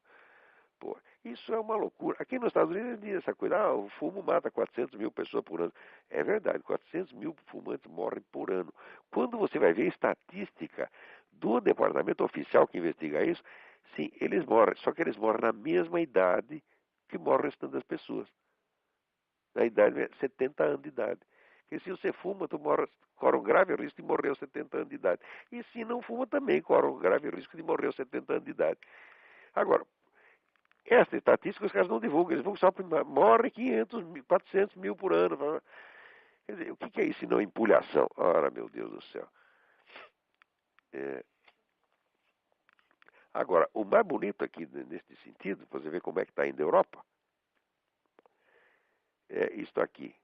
Pô, isso é uma loucura. Aqui nos Estados Unidos diz essa coisa, o fumo mata 400 mil pessoas por ano. É verdade, 400 mil fumantes morrem por ano. Quando você vai ver a estatística do departamento oficial que investiga isso, sim, eles morrem, só que eles morrem na mesma idade que morre o restante das pessoas. Na idade, 70 anos de idade. Porque se você fuma, tu corre um grave risco de morrer aos 70 anos de idade. E se não fuma, também corre um grave risco de morrer aos 70 anos de idade. Agora, essa estatística os caras não divulgam, eles vão só morre 500 mil, 400 mil por ano. Quer dizer, o que é isso se não empulhação? Ora, meu Deus do céu. É. Agora, o mais bonito aqui nesse sentido, para você ver como é que está indo a Europa, é isto aqui.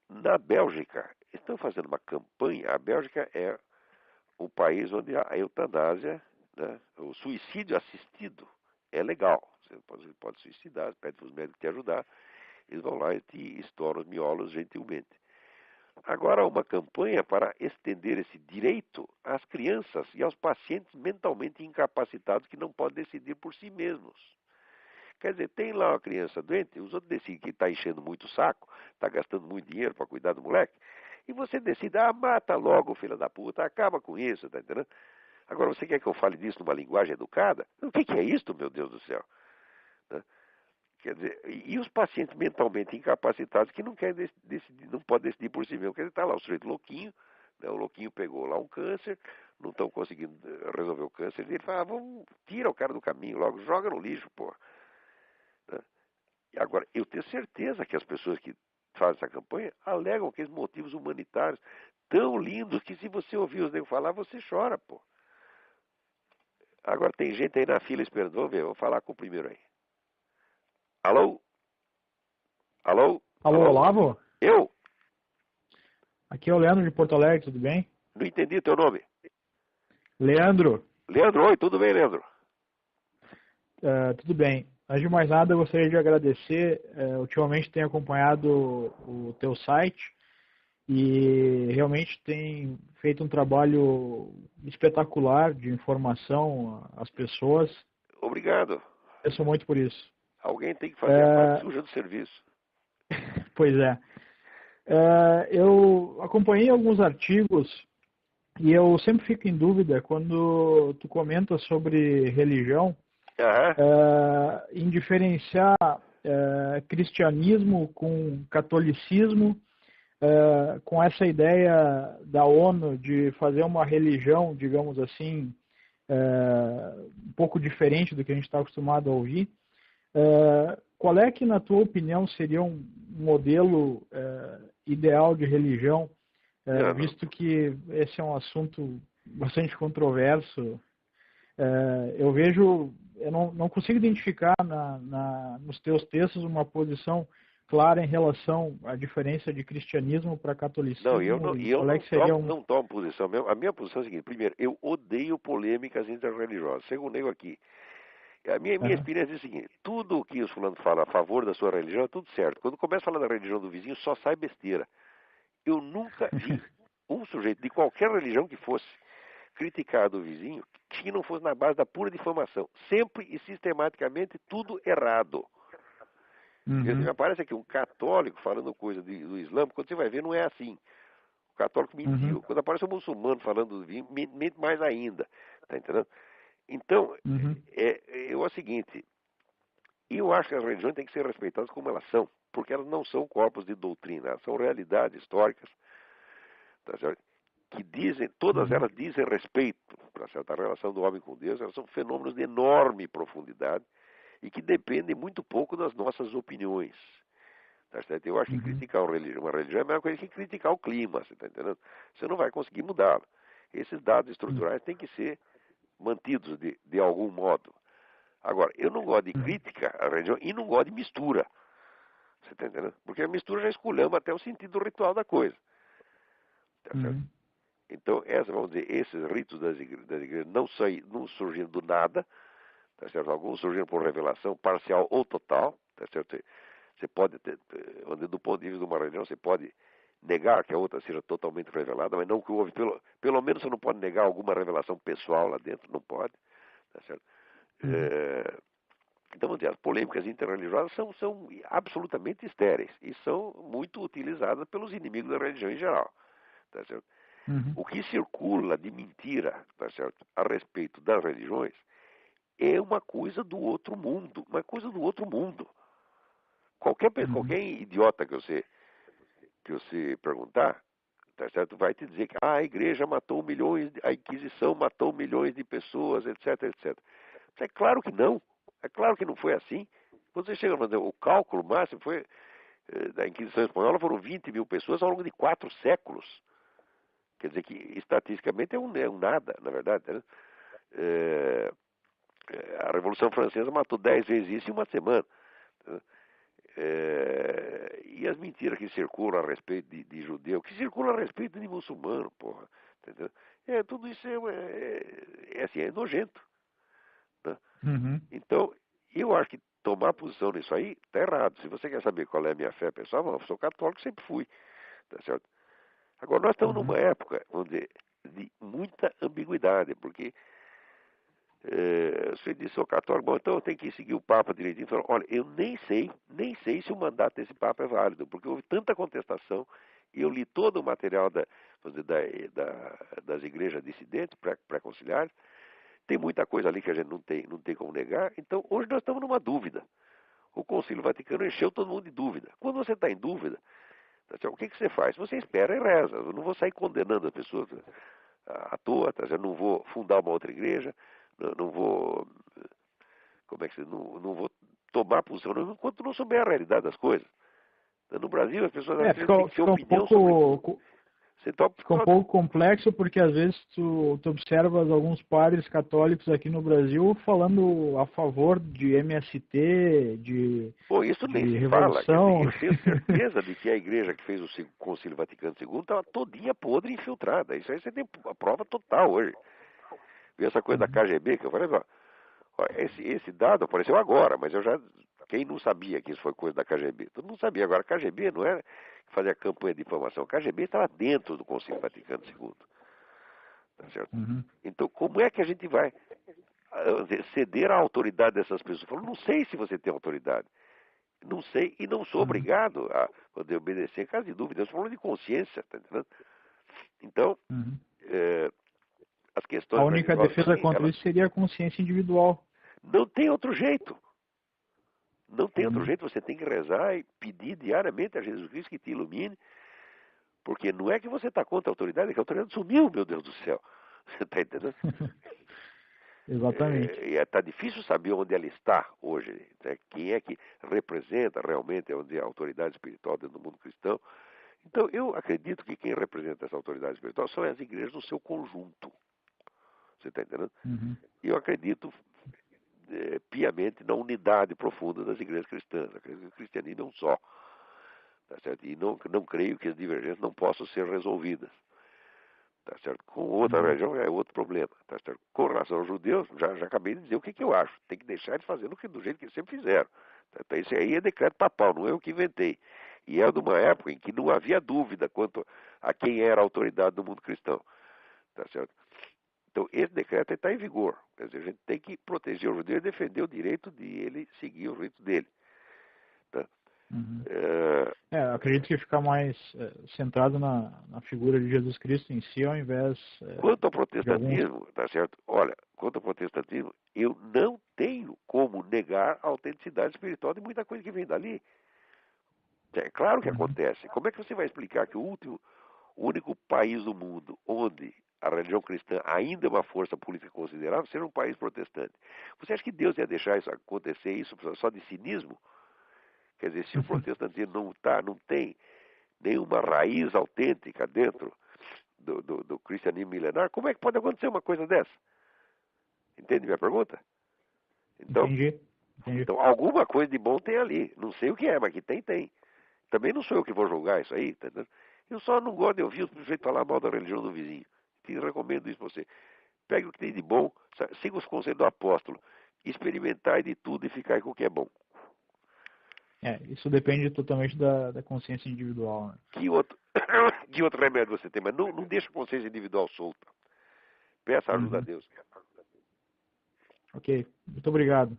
Na Bélgica, estão fazendo uma campanha. A Bélgica é o país onde a eutanásia, né, o suicídio assistido é legal. Você pode suicidar, pede para os médicos te ajudar, eles vão lá e te estouram os miolos gentilmente. Agora, uma campanha para estender esse direito às crianças e aos pacientes mentalmente incapacitados que não podem decidir por si mesmos. Quer dizer, tem lá uma criança doente, os outros decidem que está enchendo muito o saco, está gastando muito dinheiro para cuidar do moleque, e você decide, mata logo, filha da puta, acaba com isso, tá entendendo? Agora, você quer que eu fale disso numa linguagem educada? O que é isso, meu Deus do céu? Né? Quer dizer, e os pacientes mentalmente incapacitados que não querem decidir, não podem decidir por si mesmo. Quer dizer, está lá o sujeito louquinho, né? O louquinho pegou lá um câncer, não estão conseguindo resolver o câncer, e ele fala, vamos, tira o cara do caminho logo, joga no lixo, pô. Né? E agora, eu tenho certeza que as pessoas que fazem essa campanha alegam aqueles motivos humanitários tão lindos que se você ouvir os negros falar, você chora, pô. Agora tem gente aí na fila esperando, vamos ver, vou falar com o primeiro aí. Alô? Alô? Alô, Alô? Olavo? Eu? Aqui é o Leandro de Porto Alegre, tudo bem? Não entendi teu nome. Leandro, Leandro, oi, tudo bem, Leandro? tudo bem. Antes de mais nada, eu gostaria de agradecer. Ultimamente tenho acompanhado o teu site e realmente tem feito um trabalho espetacular de informação às pessoas. Obrigado. Eu sou muito por isso. Alguém tem que fazer a parte suja do serviço. Pois é. Eu acompanhei alguns artigos e eu sempre fico em dúvida quando tu comenta sobre religião. Aham. Em diferenciar cristianismo com catolicismo, com essa ideia da ONU de fazer uma religião, digamos assim, um pouco diferente do que a gente está acostumado a ouvir. Qual é que, na tua opinião, seria um modelo ideal de religião, visto que esse é um assunto bastante controverso? Eu não consigo identificar nos teus textos uma posição clara em relação à diferença de cristianismo para catolicismo. Não, eu qual é que seria não tomo posição. A minha posição é a seguinte: primeiro, eu odeio polêmicas interreligiosas. Segundo eu aqui, a minha experiência é a seguinte: tudo o que os fulanos falam a favor da sua religião é tudo certo. Quando começa a falar da religião do vizinho, só sai besteira. Eu nunca vi um sujeito de qualquer religião que fosse criticar do vizinho que não fosse na base da pura difamação. Sempre e sistematicamente tudo errado. Me aparece aqui um católico falando coisa do Islã, quando você vai ver não é assim. O católico mentiu. Quando aparece um muçulmano falando do vinho, mente mais ainda. Tá entendendo? Então, é o seguinte, eu acho que as religiões têm que ser respeitadas como elas são, porque elas não são corpos de doutrina, elas são realidades históricas, tá certo? Que dizem, todas elas dizem respeito para certa relação do homem com Deus, elas são fenômenos de enorme profundidade e que dependem muito pouco das nossas opiniões. Tá certo? Eu acho que criticar uma religião é a mesma coisa que criticar o clima, você está entendendo? Você não vai conseguir mudá-lo. Esses dados estruturais têm que ser mantidos de algum modo. Agora, eu não gosto de crítica à religião e não gosto de mistura. Você está entendendo? Porque a mistura já esculhamba até o sentido ritual da coisa. Tá certo? Então, vamos dizer, esses ritos das igrejas não surgiram do nada, tá certo? Alguns surgiram por revelação parcial ou total, tá certo? Você pode do ponto de vista de uma religião, você pode negar que a outra seja totalmente revelada, mas não que houve, pelo menos você não pode negar alguma revelação pessoal lá dentro, não pode, tá certo? Então, vamos dizer, as polêmicas interreligiosas são absolutamente estéreis e são muito utilizadas pelos inimigos da religião em geral. Tá certo? O que circula de mentira, tá certo, a respeito das religiões é uma coisa do outro mundo, uma coisa do outro mundo. Qualquer idiota que você perguntar, tá certo, vai te dizer que a igreja matou milhões, a Inquisição matou milhões de pessoas, etc, etc. É claro que não. É claro que não foi assim. Quando você chega a fazer o cálculo máximo foi da Inquisição Espanhola foram 20 mil pessoas ao longo de 4 séculos. Quer dizer que, estatisticamente, é um nada, na verdade. Né? A Revolução Francesa matou 10 vezes isso em uma semana. Né? E as mentiras que circulam a respeito de judeu, que circulam a respeito de muçulmano, porra. Entendeu? Tudo isso é nojento. Né? Então, eu acho que tomar posição nisso aí está errado. Se você quer saber qual é a minha fé pessoal, eu sou católico, sempre fui. Tá certo? Agora, nós estamos numa época, vamos dizer, de muita ambiguidade, porque você disse, sou católico, bom, então eu tenho que seguir o Papa direitinho. Falou, olha, eu nem sei se o mandato desse Papa é válido, porque houve tanta contestação, e eu li todo o material das igrejas dissidentes, pré-conciliares, tem muita coisa ali que a gente não tem como negar, então hoje nós estamos numa dúvida. O Concílio Vaticano encheu todo mundo de dúvida. Quando você está em dúvida, o que você faz? Você espera e reza. Eu não vou sair condenando as pessoas à toa, tá? Eu não vou fundar uma outra igreja, não vou, não vou tomar posição enquanto não souber a realidade das coisas. No Brasil, as pessoas às vezes têm que ter opinião sobre tudo. Fica um pouco complexo porque às vezes tu observas alguns padres católicos aqui no Brasil falando a favor de MST, Bom, isso nem se revolução. Fala. Eu tenho certeza de que a igreja que fez o Concílio Vaticano II estava todinha podre e infiltrada. Isso aí você tem a prova total hoje. Viu essa coisa da KGB que eu falei, ó, esse dado apareceu agora, mas quem não sabia que isso foi coisa da KGB? Todo mundo sabia. Agora, a KGB não era que fazia campanha de informação. A KGB estava dentro do Concílio Vaticano II. Tá certo? Então, como é que a gente vai ceder à autoridade dessas pessoas? Eu falo, não sei se você tem autoridade. Não sei e não sou obrigado a poder obedecer. Caso de dúvida, eu estou falando de consciência. Tá entendendo? Então, as questões... A única defesa contra isso seria a consciência individual. Não tem outro jeito. Não tem outro jeito, você tem que rezar e pedir diariamente a Jesus Cristo que te ilumine, porque não é que você está contra a autoridade, é que a autoridade sumiu, meu Deus do céu. Você está entendendo? Exatamente. Está difícil saber onde ela está hoje, né? Quem é que representa realmente a autoridade espiritual dentro do mundo cristão. Então, eu acredito que quem representa essa autoridade espiritual são as igrejas no seu conjunto. Você está entendendo? E eu acredito piamente na unidade profunda das igrejas cristãs. Acredito que o cristianismo é um só. Tá certo? E não creio que as divergências não possam ser resolvidas. Tá certo? Com outra religião é outro problema. Tá certo? Com relação aos judeus, já acabei de dizer o que eu acho. Tem que deixar eles fazendo do jeito que eles sempre fizeram. Tá? Isso aí é decreto papal, não é eu que inventei. E é de uma época em que não havia dúvida quanto a quem era a autoridade do mundo cristão. Tá certo? Então, esse decreto está em vigor. Quer dizer, a gente tem que proteger o judeu e defender o direito de ele seguir o rito dele. Tá? Acredito que ficar mais centrado na figura de Jesus Cristo em si, ao invés... Quanto ao protestantismo, tá certo? Olha, quanto ao protestantismo, eu não tenho como negar a autenticidade espiritual de muita coisa que vem dali. É claro que acontece. Como é que você vai explicar que o único país do mundo onde a religião cristã ainda é uma força política considerável seja um país protestante? Você acha que Deus ia deixar isso acontecer, isso só de cinismo? Quer dizer, se o protestantismo não tem nenhuma raiz autêntica dentro do cristianismo milenar, como é que pode acontecer uma coisa dessa? Entende minha pergunta? Então, Entendi. Então, alguma coisa de bom tem ali. Não sei o que é, mas que tem. Também não sou eu que vou julgar isso aí, entendeu? Eu só não gosto de ouvir o sujeito falar mal da religião do vizinho. Te recomendo isso pra você. Pegue o que tem de bom, siga os conselhos do apóstolo, experimentar de tudo e ficar com o que é bom. Isso depende totalmente da consciência individual. Né? Que outro remédio você tem? Mas não deixa a consciência individual solta. Peça ajuda a Deus. Ok, muito obrigado.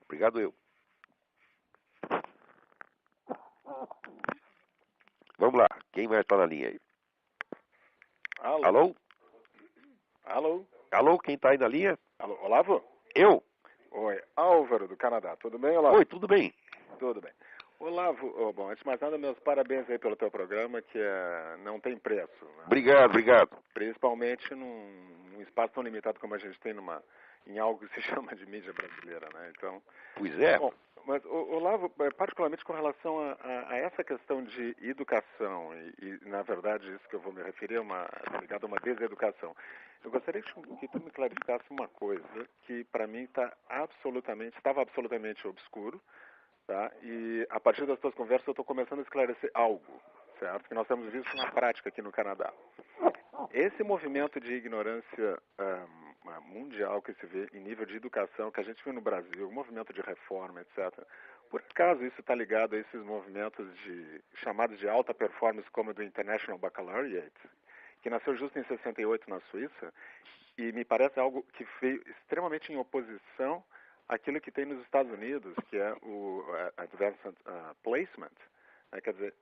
Obrigado eu. Vamos lá, quem vai estar na linha aí? Alô? Alô? Alô? Alô, quem está aí na linha? Alô, Olavo? Eu? Oi, Álvaro, do Canadá. Tudo bem, Olavo? Oi, tudo bem? Tudo bem. Olavo, bom, antes de mais nada, meus parabéns aí pelo teu programa, que não tem preço. Né? Obrigado, obrigado. Principalmente num espaço tão limitado como a gente tem em algo que se chama de mídia brasileira, né? Então, Pois é. bom, mas, Olavo, particularmente com relação a essa questão de educação, na verdade isso que eu vou me referir é ligado a uma deseducação. Eu gostaria que tu me clarificasse uma coisa que para mim estava absolutamente obscuro, tá? E a partir das tuas conversas eu estou começando a esclarecer algo, certo? Que nós temos visto na prática aqui no Canadá. Esse movimento de ignorância mundial que se vê em nível de educação, que a gente viu no Brasil, o movimento de reforma, etc. Por acaso isso está ligado a esses movimentos chamados de alta performance, como o do International Baccalaureate, que nasceu justo em 68 na Suíça, e me parece algo que veio extremamente em oposição àquilo que tem nos Estados Unidos, que é o Advanced Placement. Quer dizer,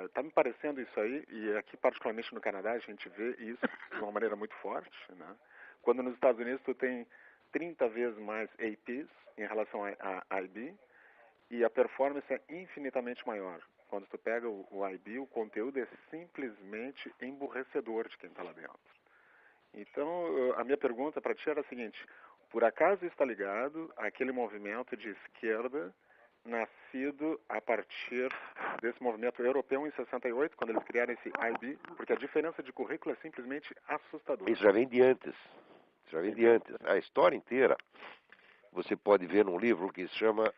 está me parecendo isso aí, e aqui particularmente no Canadá a gente vê isso de uma maneira muito forte, né? Quando nos Estados Unidos tu tem 30 vezes mais APs em relação a IB, e a performance é infinitamente maior. Quando tu pega o IB, o conteúdo é simplesmente emburrecedor de quem está lá dentro. Então, a minha pergunta para ti era a seguinte: por acaso está ligado àquele movimento de esquerda nascido a partir desse movimento europeu em 68, quando eles criaram esse IB? Porque a diferença de currículo é simplesmente assustadora. Isso já vem de antes. Já vem de antes. A história inteira você pode ver num livro que se chama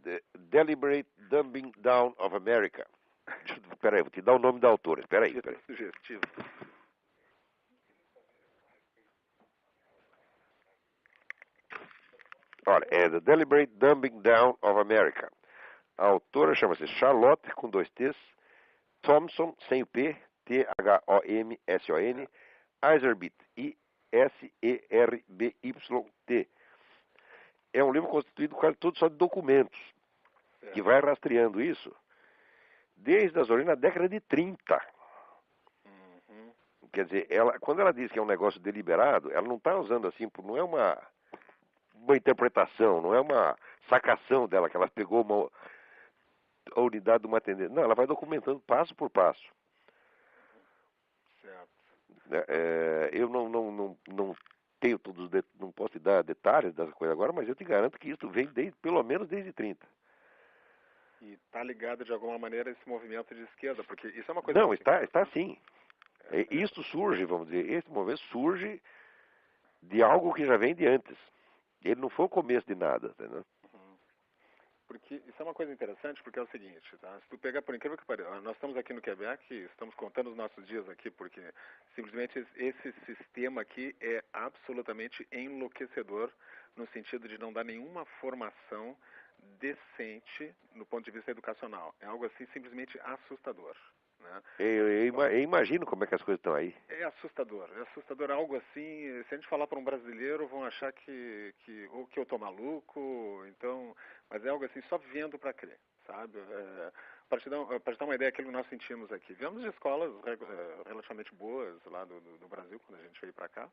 The Deliberate Dumbing Down of America. Espera aí, vou te dar o nome da autora. Espera aí. Sugestivo. Olha, é The Deliberate Dumbing Down of America. A autora chama-se Charlotte, com 2 T's, Thompson, sem o P, Thomson, Iserbyt, Iserbyt. É um livro constituído quase todo só de documentos, que vai rastreando isso desde as origens da década de 30. Uhum. Quer dizer, quando ela diz que é um negócio deliberado, ela não está usando assim, não é uma interpretação, não é uma sacação dela, que ela pegou a unidade de uma tendência. Não, ela vai documentando passo por passo. Certo. Eu não tenho não posso te dar detalhes dessa coisa agora, mas eu te garanto que isso vem pelo menos desde 30. E está ligado de alguma maneira a esse movimento de esquerda, porque isso é uma coisa... Não, está sim. Isso surge, vamos dizer, esse movimento surge de algo que já vem de antes. Ele não foi o começo de nada, entendeu? Porque isso é uma coisa interessante, porque é o seguinte, tá? Se tu pegar, por incrível que pareça, nós estamos aqui no Quebec, estamos contando os nossos dias aqui, porque simplesmente esse sistema aqui é absolutamente enlouquecedor, no sentido de não dar nenhuma formação decente no ponto de vista educacional. É algo assim simplesmente assustador. Né? Eu imagino como é que as coisas estão aí. É assustador algo assim, se a gente falar para um brasileiro vão achar ou que eu tô maluco, então, mas é algo assim, só vendo para crer, sabe? Para te dar uma ideia daquilo que nós sentimos aqui. Viemos de escolas relativamente boas lá do Brasil, quando a gente veio para cá,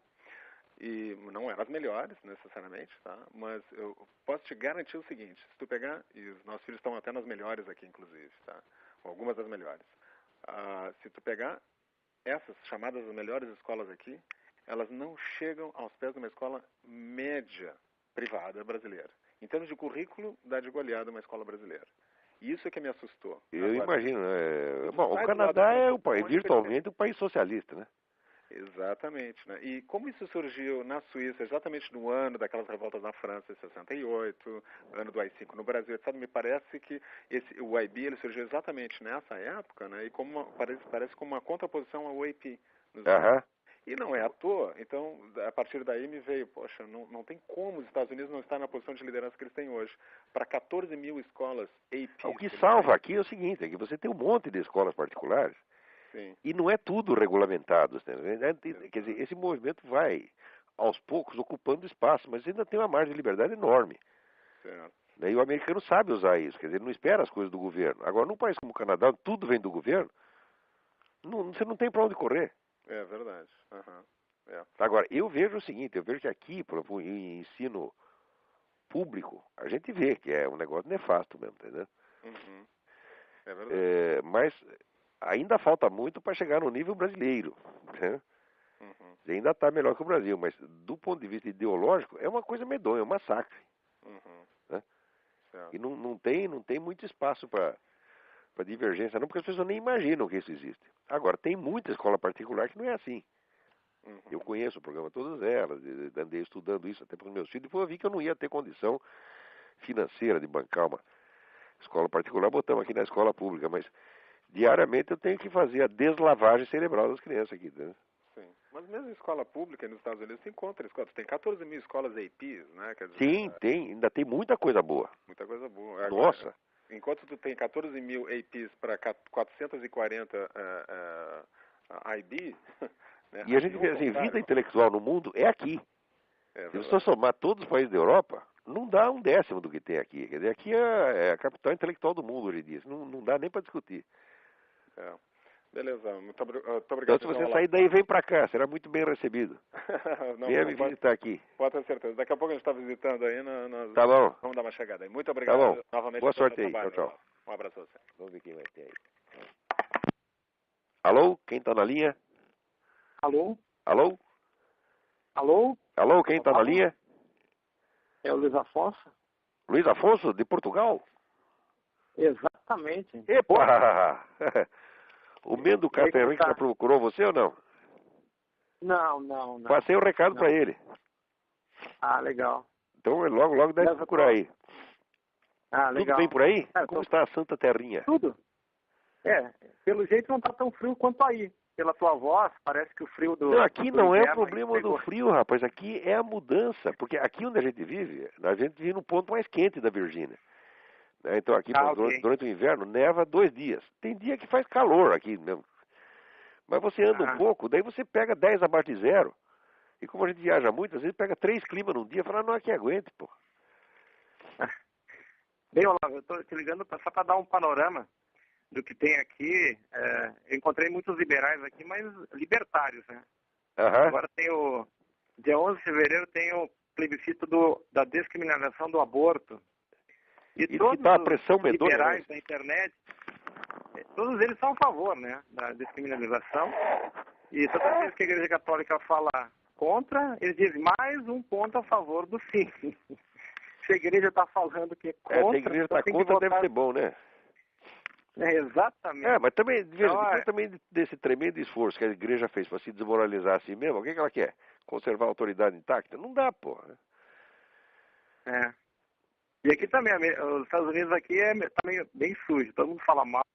e não eram as melhores, necessariamente, tá? Mas eu posso te garantir o seguinte, se tu pegar, e os nossos filhos estão até nas melhores aqui, inclusive, tá? Algumas das melhores. Se tu pegar essas chamadas as melhores escolas aqui, elas não chegam aos pés de uma escola média privada brasileira. Em termos de currículo, dá de goleada uma escola brasileira. E isso é que me assustou. Eu imagino. Bom, o sai do Canadá é lado virtualmente um país socialista, né? Exatamente, né? E como isso surgiu na Suíça, exatamente no ano daquelas revoltas na França, em 68, ano do AI-5 no Brasil, sabe? Me parece que o IB ele surgiu exatamente nessa época, né? E parece como uma contraposição ao AP. Aham. E não é à toa. Então, a partir daí me veio, poxa, não tem como os Estados Unidos não estar na posição de liderança que eles têm hoje. Para 14 mil escolas AP. O que salva aqui é o seguinte, é que você tem um monte de escolas particulares. Sim. E não é tudo regulamentado. Quer dizer, esse movimento vai aos poucos, ocupando espaço, mas ainda tem uma margem de liberdade enorme. Certo. E o americano sabe usar isso, quer dizer, ele não espera as coisas do governo. Agora, num país como o Canadá, tudo vem do governo, você não tem para onde correr. É verdade. Uhum. É. Agora, eu vejo o seguinte, eu vejo que aqui, por exemplo, em ensino público, a gente vê que é um negócio nefasto mesmo, entendeu? Uhum. É verdade. Mas ainda falta muito para chegar no nível brasileiro, né? Uhum. Ainda está melhor que o Brasil, mas do ponto de vista ideológico, é uma coisa medonha, é um massacre. Uhum. Né? Certo. E não tem muito espaço para divergência, não, porque as pessoas nem imaginam que isso existe. Agora, tem muita escola particular que não é assim. Uhum. Eu conheço o programa, todas elas, andei estudando isso até para os meus filhos, depois eu vi que eu não ia ter condição financeira de bancar uma escola particular, botamos aqui na escola pública, mas diariamente eu tenho que fazer a deslavagem cerebral das crianças aqui, né? Sim. Mas mesmo em escola pública nos Estados Unidos, você encontra escolas. Tem 14 mil escolas APs, né? Quer dizer, Sim, ainda tem muita coisa boa. muita coisa boa. Nossa! Enquanto tu tem 14 mil APs para 440 IB, né? E a gente vê assim, vida intelectual no mundo é aqui. Se você somar todos os países da Europa, não dá um décimo do que tem aqui. Quer dizer, aqui é a capital intelectual do mundo hoje em dia. Não dá nem para discutir. É. Beleza, muito obrigado. Então, se você sair daí, vem para cá, será muito bem recebido. Venha me visitar aqui. Pode ter certeza. Daqui a pouco a gente está visitando aí, tá bom. Vamos dar uma chegada aí. Muito obrigado tá bom. novamente. Boa sorte aí. Trabalho, tchau. Um abraço a você. Vamos ver quem vai ter aí. Alô? Quem está na linha? Alô? Alô? Alô? Alô? Quem está na linha? É o Luiz Afonso? Luiz Afonso, de Portugal? Exatamente. Epa! O Mendo Carter Henrique já procurou você ou não? Não. Passei o recado para ele. Ah, legal. Então logo deve procurar aí. Ah, legal. Tudo bem por aí? Como está a Santa Terrinha? Tudo. Pelo jeito não está tão frio quanto aí. Pela tua voz, parece que o frio do... Não, aqui do não é o inverno problema do frio, rapaz. Aqui é a mudança. Porque aqui onde a gente vive no ponto mais quente da Virgínia. Então aqui, durante o inverno, neva 2 dias. Tem dia que faz calor aqui mesmo. Mas você anda um pouco, daí você pega 10 abaixo de zero. E como a gente viaja muito, às vezes pega 3 climas num dia e fala, não, aqui aguente, pô. Bem, Olavo, eu estou te ligando só para dar um panorama do que tem aqui. Eu encontrei muitos liberais aqui, mas libertários, né? Agora tem dia 11 de fevereiro tem o plebiscito da descriminalização do aborto. E todos os liberais da internet, todos eles são a favor, né, da descriminalização. E toda vez que a Igreja Católica fala contra, eles dizem mais um ponto a favor do sim. Se a Igreja está falando que é contra... se a Igreja está contra, deve ser bom, né? Exatamente. Mas também, depois também desse tremendo esforço que a Igreja fez para se desmoralizar assim mesmo, o que ela quer? Conservar a autoridade intacta? Não dá, pô. E aqui também, os Estados Unidos aqui tá bem sujo, todo mundo fala mal.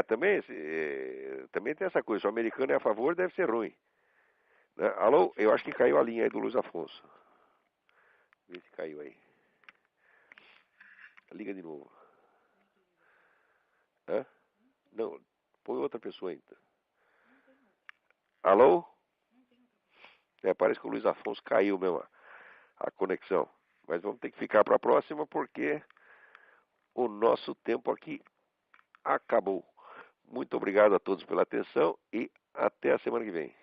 Também tem essa coisa, se o americano é a favor, deve ser ruim. Né? Alô? Eu acho que caiu a linha aí do Luiz Afonso. Vê se caiu aí. Liga de novo. Não, põe outra pessoa aí. Alô? Parece que o Luiz Afonso caiu mesmo a conexão. Mas vamos ter que ficar para a próxima porque o nosso tempo aqui acabou. Muito obrigado a todos pela atenção e até a semana que vem.